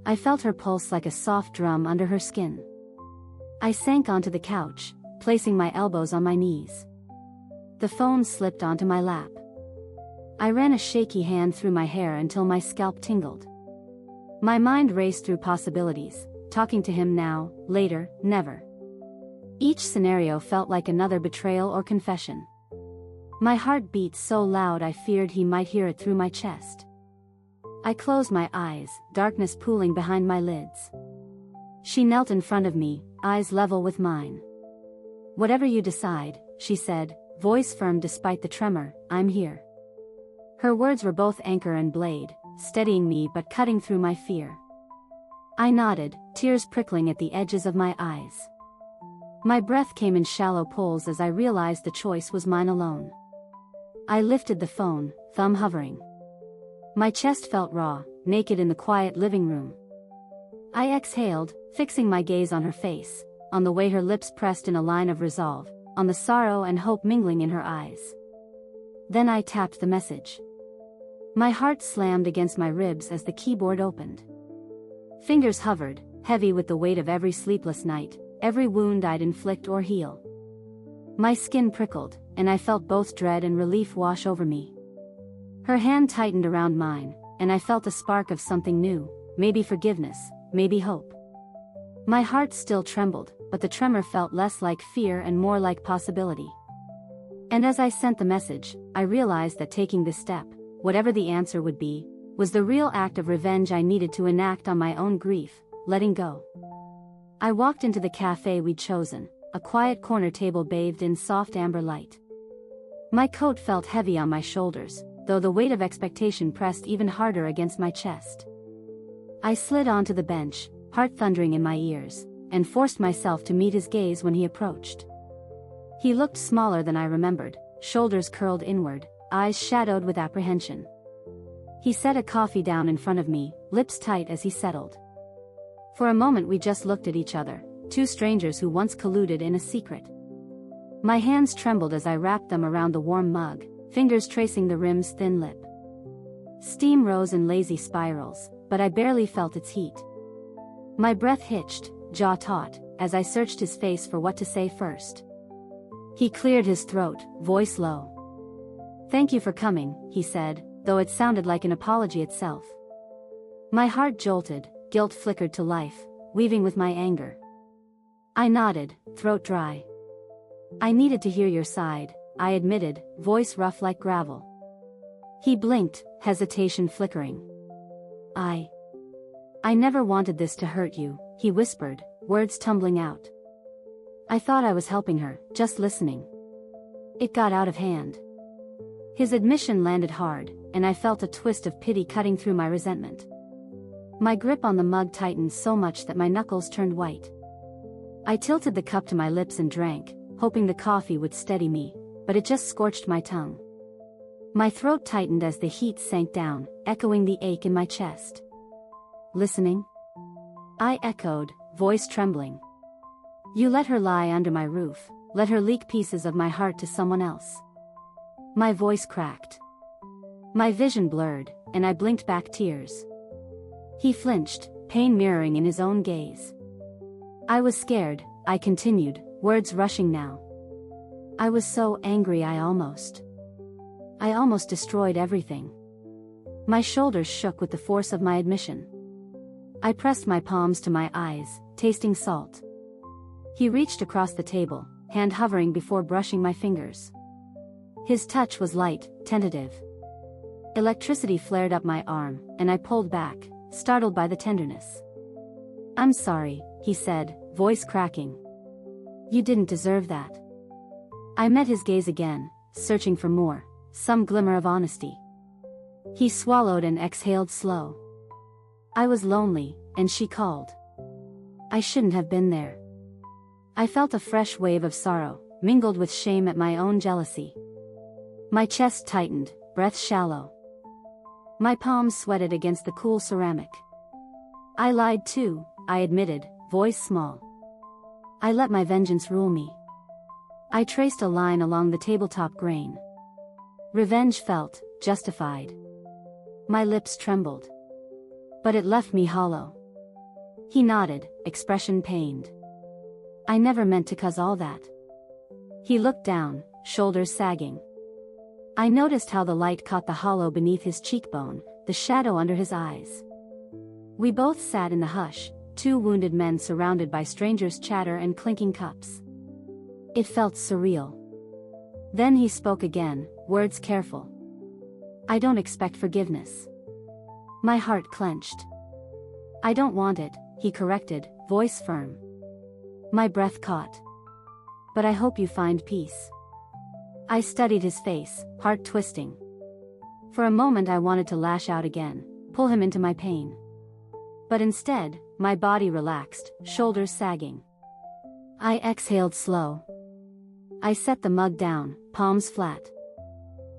I felt her pulse like a soft drum under her skin. I sank onto the couch, placing my elbows on my knees. The phone slipped onto my lap. I ran a shaky hand through my hair until my scalp tingled. My mind raced through possibilities, talking to him now, later, never. Each scenario felt like another betrayal or confession. My heart beat so loud I feared he might hear it through my chest. I closed my eyes, darkness pooling behind my lids. She knelt in front of me, eyes level with mine. "Whatever you decide," she said, voice firm despite the tremor, "I'm here." Her words were both anchor and blade, steadying me but cutting through my fear. I nodded, tears prickling at the edges of my eyes. My breath came in shallow pulls as I realized the choice was mine alone. I lifted the phone, thumb hovering. My chest felt raw, naked in the quiet living room. I exhaled, fixing my gaze on her face, on the way her lips pressed in a line of resolve, on the sorrow and hope mingling in her eyes. Then I tapped the message. My heart slammed against my ribs as the keyboard opened. Fingers hovered, heavy with the weight of every sleepless night, every wound I'd inflict or heal. My skin prickled, and I felt both dread and relief wash over me. Her hand tightened around mine, and I felt a spark of something new, maybe forgiveness, maybe hope. My heart still trembled, but the tremor felt less like fear and more like possibility. And as I sent the message, I realized that taking this step, whatever the answer would be, was the real act of revenge I needed to enact on my own grief, letting go. I walked into the cafe we'd chosen, a quiet corner table bathed in soft amber light. My coat felt heavy on my shoulders, though the weight of expectation pressed even harder against my chest. I slid onto the bench, heart thundering in my ears, and forced myself to meet his gaze when he approached. He looked smaller than I remembered, shoulders curled inward, eyes shadowed with apprehension. He set a coffee down in front of me, lips tight as he settled. For a moment we just looked at each other, two strangers who once colluded in a secret. My hands trembled as I wrapped them around the warm mug, fingers tracing the rim's thin lip. Steam rose in lazy spirals, but I barely felt its heat. My breath hitched, jaw taut, as I searched his face for what to say first. He cleared his throat, voice low. "Thank you for coming," he said, though it sounded like an apology itself. My heart jolted, guilt flickered to life, weaving with my anger. I nodded, throat dry. "I needed to hear your side," I admitted, voice rough like gravel. He blinked, hesitation flickering. I never wanted this to hurt you," he whispered, words tumbling out. I thought I was helping her, just listening. It got out of hand. His admission landed hard, and I felt a twist of pity cutting through my resentment. My grip on the mug tightened so much that my knuckles turned white. I tilted the cup to my lips and drank, hoping the coffee would steady me, but it just scorched my tongue. My throat tightened as the heat sank down, echoing the ache in my chest. "Listening?" I echoed, voice trembling. "You let her lie under my roof, let her leak pieces of my heart to someone else." My voice cracked. My vision blurred, and I blinked back tears. He flinched, pain mirroring in his own gaze. "I was scared," I continued, words rushing now. "I was so angry I almost destroyed everything." My shoulders shook with the force of my admission. I pressed my palms to my eyes, tasting salt. He reached across the table, hand hovering before brushing my fingers. His touch was light, tentative. Electricity flared up my arm, and I pulled back, startled by the tenderness. "I'm sorry," he said, voice cracking. "You didn't deserve that." I met his gaze again, searching for more, some glimmer of honesty. He swallowed and exhaled slow. I was lonely, and she called. I shouldn't have been there. I felt a fresh wave of sorrow, mingled with shame at my own jealousy. My chest tightened, breath shallow. My palms sweated against the cool ceramic. "I lied too," I admitted, voice small. "I let my vengeance rule me." I traced a line along the tabletop grain. Revenge felt justified. My lips trembled. But it left me hollow. He nodded, expression pained. I never meant to cause all that. He looked down, shoulders sagging. I noticed how the light caught the hollow beneath his cheekbone, the shadow under his eyes. We both sat in the hush, two wounded men surrounded by strangers' chatter and clinking cups. It felt surreal. Then he spoke again, words careful. I don't expect forgiveness. My heart clenched. I don't want it, he corrected, voice firm. My breath caught. But I hope you find peace. I studied his face, heart twisting. For a moment I wanted to lash out again, pull him into my pain. But instead, my body relaxed, shoulders sagging. I exhaled slow. I set the mug down, palms flat.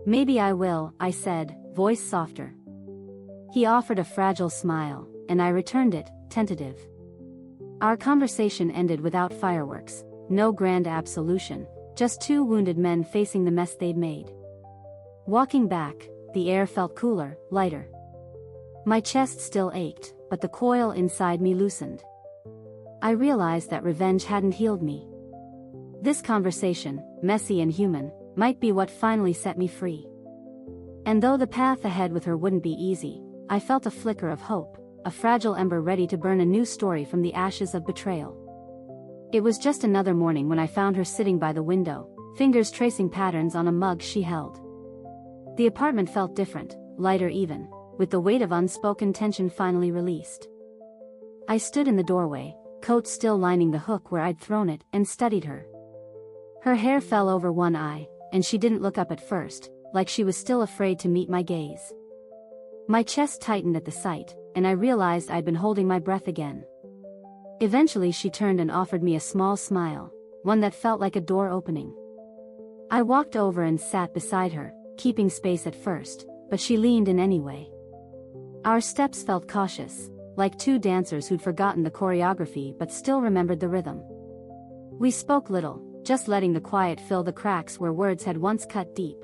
Maybe I will, I said, voice softer. He offered a fragile smile, and I returned it, tentative. Our conversation ended without fireworks, no grand absolution, just two wounded men facing the mess they'd made. Walking back, the air felt cooler, lighter. My chest still ached, but the coil inside me loosened. I realized that revenge hadn't healed me. This conversation, messy and human, might be what finally set me free. And though the path ahead with her wouldn't be easy, I felt a flicker of hope, a fragile ember ready to burn a new story from the ashes of betrayal. It was just another morning when I found her sitting by the window, fingers tracing patterns on a mug she held. The apartment felt different, lighter even, with the weight of unspoken tension finally released. I stood in the doorway, coat still lining the hook where I'd thrown it, and studied her. Her hair fell over one eye, and she didn't look up at first, like she was still afraid to meet my gaze. My chest tightened at the sight, and I realized I'd been holding my breath again. Eventually she turned and offered me a small smile, one that felt like a door opening. I walked over and sat beside her, keeping space at first, but she leaned in anyway. Our steps felt cautious, like two dancers who'd forgotten the choreography but still remembered the rhythm. We spoke little, just letting the quiet fill the cracks where words had once cut deep.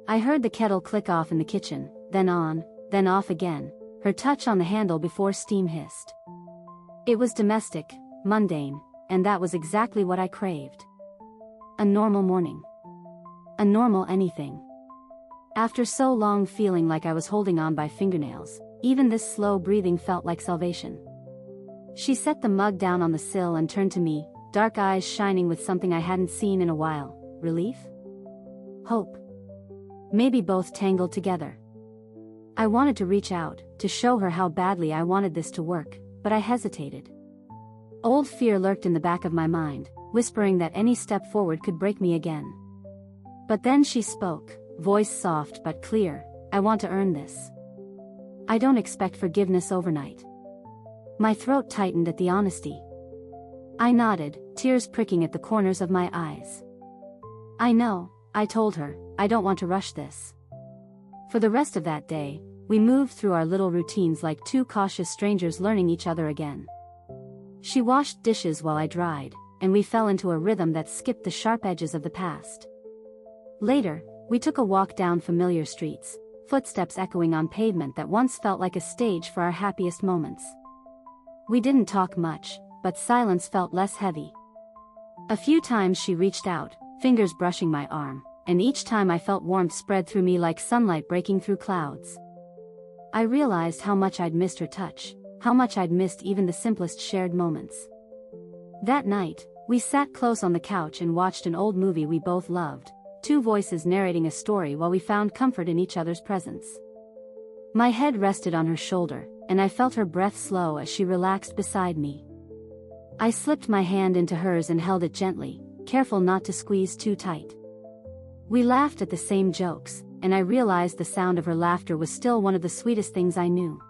I heard the kettle click off in the kitchen, then on, then off again, her touch on the handle before steam hissed. It was domestic, mundane, and that was exactly what I craved. A normal morning. A normal anything. After so long feeling like I was holding on by fingernails, even this slow breathing felt like salvation. She set the mug down on the sill and turned to me, dark eyes shining with something I hadn't seen in a while. Relief? Hope. Maybe both tangled together. I wanted to reach out, to show her how badly I wanted this to work, but I hesitated. Old fear lurked in the back of my mind, whispering that any step forward could break me again. But then she spoke, voice soft but clear, I want to earn this. I don't expect forgiveness overnight. My throat tightened at the honesty. I nodded, tears pricking at the corners of my eyes. I know, I told her, I don't want to rush this. For the rest of that day, we moved through our little routines like two cautious strangers learning each other again. She washed dishes while I dried, and we fell into a rhythm that skipped the sharp edges of the past. Later, we took a walk down familiar streets, footsteps echoing on pavement that once felt like a stage for our happiest moments. We didn't talk much, but silence felt less heavy. A few times she reached out, fingers brushing my arm, and each time I felt warmth spread through me like sunlight breaking through clouds. I realized how much I'd missed her touch, how much I'd missed even the simplest shared moments. That night, we sat close on the couch and watched an old movie we both loved, two voices narrating a story while we found comfort in each other's presence. My head rested on her shoulder, and I felt her breath slow as she relaxed beside me. I slipped my hand into hers and held it gently, careful not to squeeze too tight. We laughed at the same jokes, and I realized the sound of her laughter was still one of the sweetest things I knew.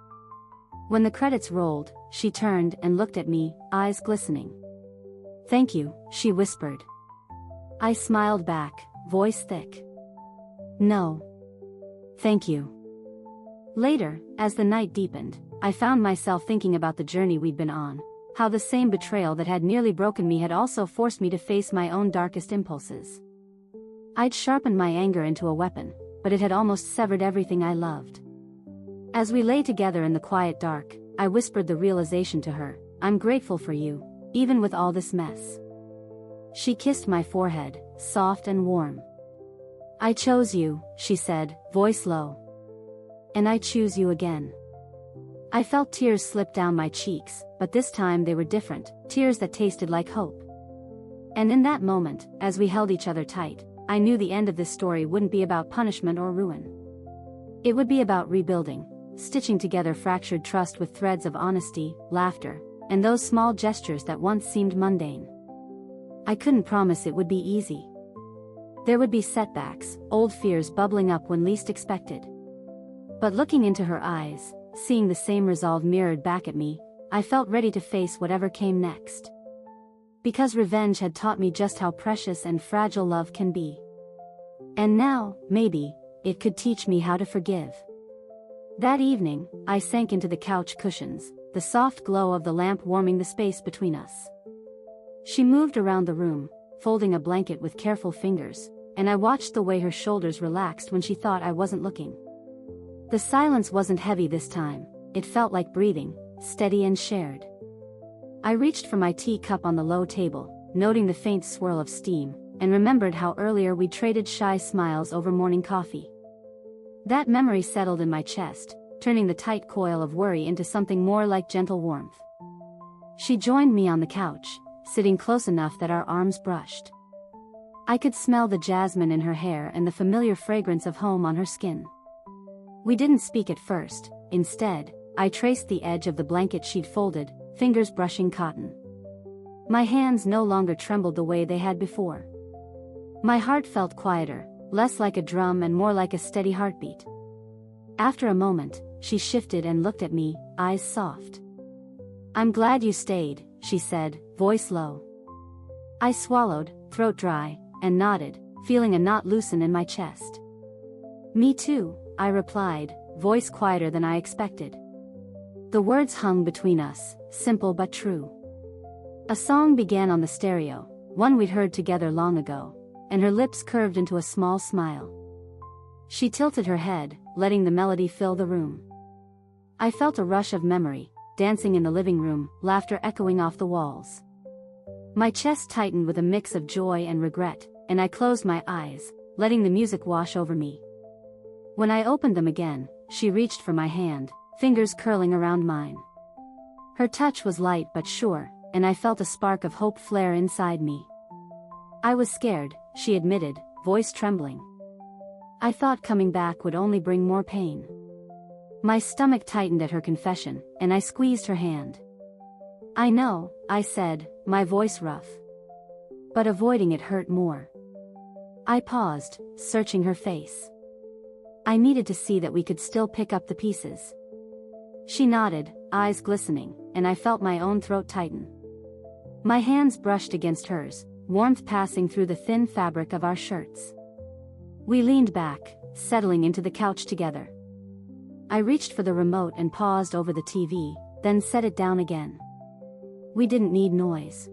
When the credits rolled, she turned and looked at me, eyes glistening. "Thank you," she whispered. I smiled back, voice thick. "No. Thank you." Later, as the night deepened, I found myself thinking about the journey we'd been on, how the same betrayal that had nearly broken me had also forced me to face my own darkest impulses. I'd sharpened my anger into a weapon, but it had almost severed everything I loved. As we lay together in the quiet dark, I whispered the realization to her: I'm grateful for you, even with all this mess. She kissed my forehead, soft and warm. I chose you, she said, voice low. And I choose you again. I felt tears slip down my cheeks, but this time they were different, tears that tasted like hope. And in that moment, as we held each other tight, I knew the end of this story wouldn't be about punishment or ruin. It would be about rebuilding, stitching together fractured trust with threads of honesty, laughter, and those small gestures that once seemed mundane. I couldn't promise it would be easy. There would be setbacks, old fears bubbling up when least expected. But looking into her eyes, seeing the same resolve mirrored back at me, I felt ready to face whatever came next. Because revenge had taught me just how precious and fragile love can be. And now, maybe, it could teach me how to forgive. That evening, I sank into the couch cushions, the soft glow of the lamp warming the space between us. She moved around the room, folding a blanket with careful fingers, and I watched the way her shoulders relaxed when she thought I wasn't looking. The silence wasn't heavy this time, it felt like breathing, steady and shared. I reached for my teacup on the low table, noting the faint swirl of steam, and remembered how earlier we traded shy smiles over morning coffee. That memory settled in my chest, turning the tight coil of worry into something more like gentle warmth. She joined me on the couch, sitting close enough that our arms brushed. I could smell the jasmine in her hair and the familiar fragrance of home on her skin. We didn't speak at first. Instead, I traced the edge of the blanket she'd folded, fingers brushing cotton. My hands no longer trembled the way they had before. My heart felt quieter, less like a drum and more like a steady heartbeat. After a moment, she shifted and looked at me, eyes soft. I'm glad you stayed, she said, voice low. I swallowed, throat dry, and nodded, feeling a knot loosen in my chest. Me too, I replied, voice quieter than I expected. The words hung between us, simple but true. A song began on the stereo, one we'd heard together long ago, and her lips curved into a small smile. She tilted her head, letting the melody fill the room. I felt a rush of memory, dancing in the living room, laughter echoing off the walls. My chest tightened with a mix of joy and regret, and I closed my eyes, letting the music wash over me. When I opened them again, she reached for my hand, fingers curling around mine. Her touch was light but sure, and I felt a spark of hope flare inside me. I was scared, she admitted, voice trembling. I thought coming back would only bring more pain. My stomach tightened at her confession, and I squeezed her hand. I know, I said, my voice rough. But avoiding it hurt more. I paused, searching her face. I needed to see that we could still pick up the pieces. She nodded, eyes glistening, and I felt my own throat tighten. My hands brushed against hers, warmth passing through the thin fabric of our shirts. We leaned back, settling into the couch together. I reached for the remote and paused over the TV, then set it down again. We didn't need noise.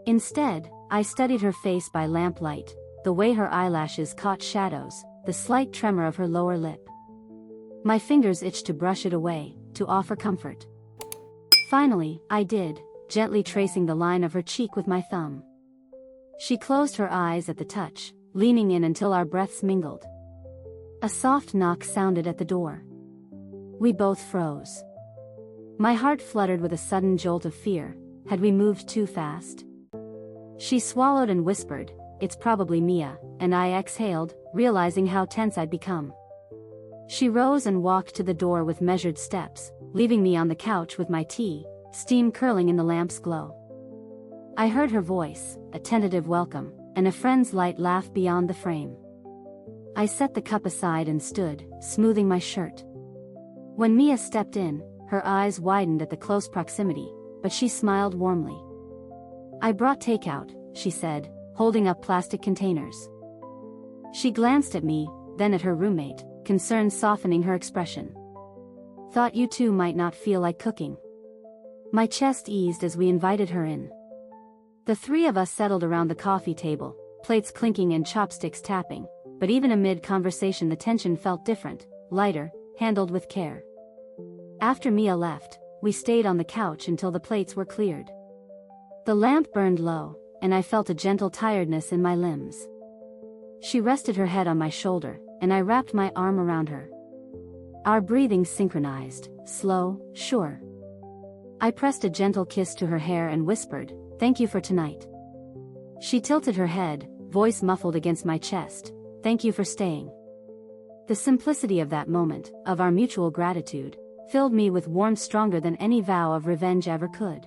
Instead, I studied her face by lamplight, the way her eyelashes caught shadows, the slight tremor of her lower lip. My fingers itched to brush it away, to offer comfort. Finally, I did, gently tracing the line of her cheek with my thumb. She closed her eyes at the touch, leaning in until our breaths mingled. A soft knock sounded at the door. We both froze. My heart fluttered with a sudden jolt of fear. Had we moved too fast? She swallowed and whispered, "It's probably Mia," and I exhaled, realizing how tense I'd become. She rose and walked to the door with measured steps, leaving me on the couch with my tea, steam curling in the lamp's glow. I heard her voice, a tentative welcome, and a friend's light laugh beyond the frame. I set the cup aside and stood, smoothing my shirt. When Mia stepped in, her eyes widened at the close proximity, but she smiled warmly. "I brought takeout," she said, holding up plastic containers. She glanced at me, then at her roommate, concern softening her expression. "Thought you two might not feel like cooking." My chest eased as we invited her in. The three of us settled around the coffee table, plates clinking and chopsticks tapping, but even amid conversation the tension felt different, lighter, handled with care. After Mia left, we stayed on the couch until the plates were cleared. The lamp burned low, and I felt a gentle tiredness in my limbs. She rested her head on my shoulder, and I wrapped my arm around her. Our breathing synchronized, slow, sure. I pressed a gentle kiss to her hair and whispered, "Thank you for tonight." She tilted her head, voice muffled against my chest, "Thank you for staying." The simplicity of that moment, of our mutual gratitude, filled me with warmth stronger than any vow of revenge ever could.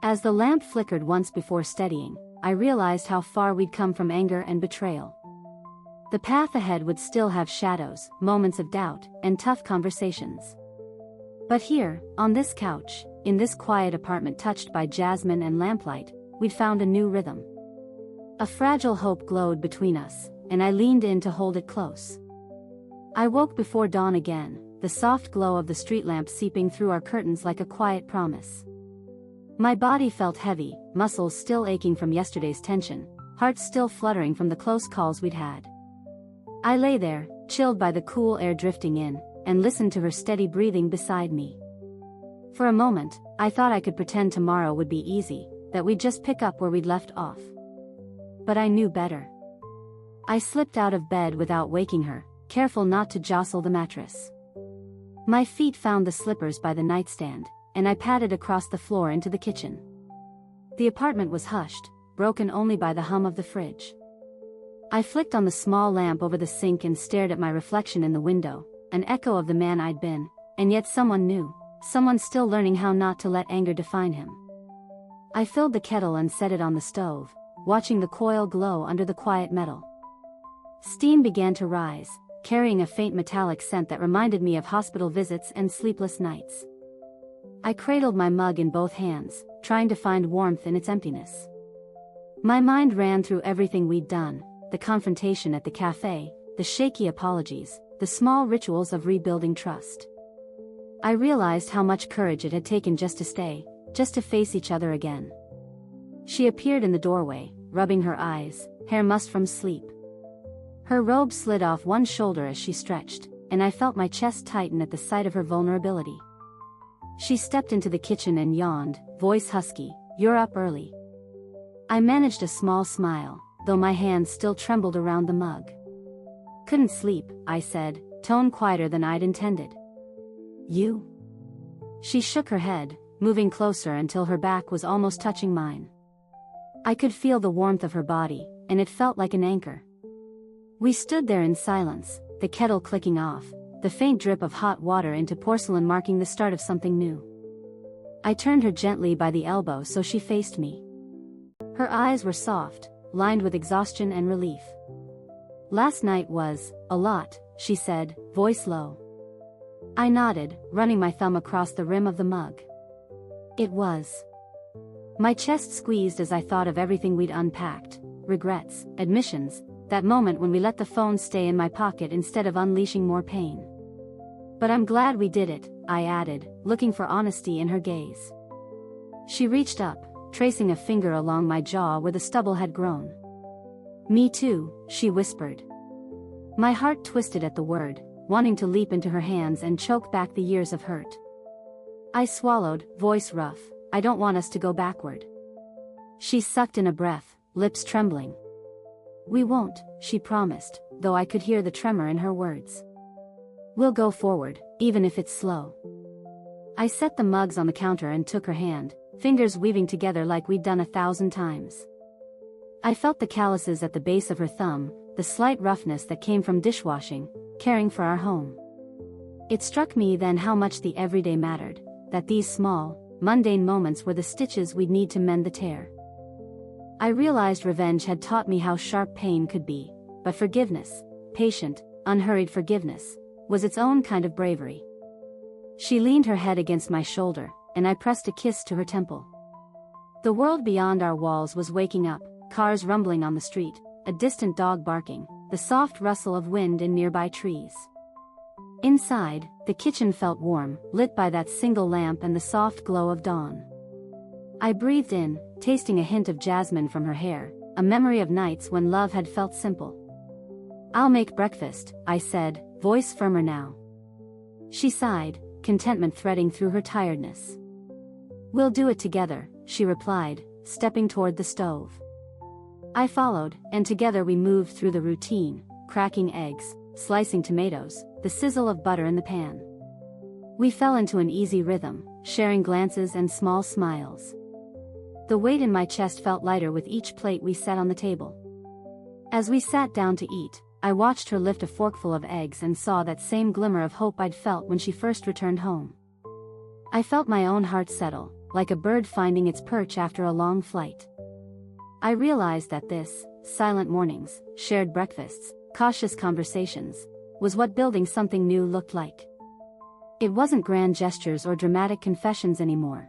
As the lamp flickered once before steadying, I realized how far we'd come from anger and betrayal. The path ahead would still have shadows, moments of doubt, and tough conversations. But here, on this couch, in this quiet apartment touched by jasmine and lamplight, we'd found a new rhythm. A fragile hope glowed between us, and I leaned in to hold it close. I woke before dawn again, the soft glow of the street lamp seeping through our curtains like a quiet promise. My body felt heavy, muscles still aching from yesterday's tension, heart still fluttering from the close calls we'd had. I lay there, chilled by the cool air drifting in, and listened to her steady breathing beside me. For a moment, I thought I could pretend tomorrow would be easy, that we'd just pick up where we'd left off. But I knew better. I slipped out of bed without waking her, careful not to jostle the mattress. My feet found the slippers by the nightstand, and I padded across the floor into the kitchen. The apartment was hushed, broken only by the hum of the fridge. I flicked on the small lamp over the sink and stared at my reflection in the window, an echo of the man I'd been, and yet someone new, someone still learning how not to let anger define him. I filled the kettle and set it on the stove, watching the coil glow under the quiet metal. Steam began to rise, carrying a faint metallic scent that reminded me of hospital visits and sleepless nights. I cradled my mug in both hands, trying to find warmth in its emptiness. My mind ran through everything we'd done, the confrontation at the cafe, the shaky apologies, the small rituals of rebuilding trust. I realized how much courage it had taken just to stay, just to face each other again. She appeared in the doorway, rubbing her eyes, hair mussed from sleep. Her robe slid off one shoulder as she stretched, and I felt my chest tighten at the sight of her vulnerability. She stepped into the kitchen and yawned, voice husky, "You're up early." I managed a small smile, though my hands still trembled around the mug. "Couldn't sleep," I said, tone quieter than I'd intended. "You?" She shook her head, moving closer until her back was almost touching mine. I could feel the warmth of her body, and it felt like an anchor. We stood there in silence, the kettle clicking off, the faint drip of hot water into porcelain marking the start of something new. I turned her gently by the elbow so she faced me. Her eyes were soft, lined with exhaustion and relief. "Last night was a lot," she said, voice low. I nodded, running my thumb across the rim of the mug. "It was." My chest squeezed as I thought of everything we'd unpacked, regrets, admissions, that moment when we let the phone stay in my pocket instead of unleashing more pain. "But I'm glad we did it," I added, looking for honesty in her gaze. She reached up, tracing a finger along my jaw where the stubble had grown. "Me too," she whispered. My heart twisted at the word, wanting to leap into her hands and choke back the years of hurt. I swallowed, voice rough, "I don't want us to go backward." She sucked in a breath, lips trembling. "We won't," she promised, though I could hear the tremor in her words. "We'll go forward, even if it's slow." I set the mugs on the counter and took her hand, fingers weaving together like we'd done 1,000 times. I felt the calluses at the base of her thumb, the slight roughness that came from dishwashing, caring for our home. It struck me then how much the everyday mattered, that these small, mundane moments were the stitches we'd need to mend the tear. I realized revenge had taught me how sharp pain could be, but forgiveness, patient, unhurried forgiveness, was its own kind of bravery. She leaned her head against my shoulder, and I pressed a kiss to her temple. The world beyond our walls was waking up, cars rumbling on the street, a distant dog barking, the soft rustle of wind in nearby trees. Inside, the kitchen felt warm, lit by that single lamp and the soft glow of dawn. I breathed in, tasting a hint of jasmine from her hair, a memory of nights when love had felt simple. "I'll make breakfast," I said, voice firmer now. She sighed, contentment threading through her tiredness. "We'll do it together," she replied, stepping toward the stove. I followed, and together we moved through the routine, cracking eggs, slicing tomatoes, the sizzle of butter in the pan. We fell into an easy rhythm, sharing glances and small smiles. The weight in my chest felt lighter with each plate we set on the table. As we sat down to eat, I watched her lift a forkful of eggs and saw that same glimmer of hope I'd felt when she first returned home. I felt my own heart settle, like a bird finding its perch after a long flight. I realized that this, silent mornings, shared breakfasts, cautious conversations, was what building something new looked like. It wasn't grand gestures or dramatic confessions anymore.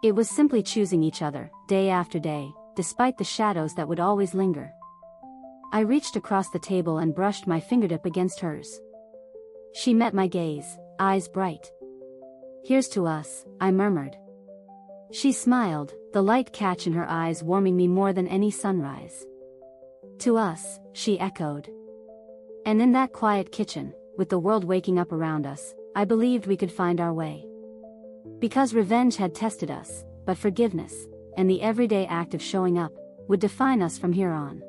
It was simply choosing each other, day after day, despite the shadows that would always linger. I reached across the table and brushed my fingertip against hers. She met my gaze, eyes bright. "Here's to us," I murmured. She smiled, the light catch in her eyes warming me more than any sunrise. "To us," she echoed. And in that quiet kitchen, with the world waking up around us, I believed we could find our way. Because revenge had tested us, but forgiveness, and the everyday act of showing up, would define us from here on.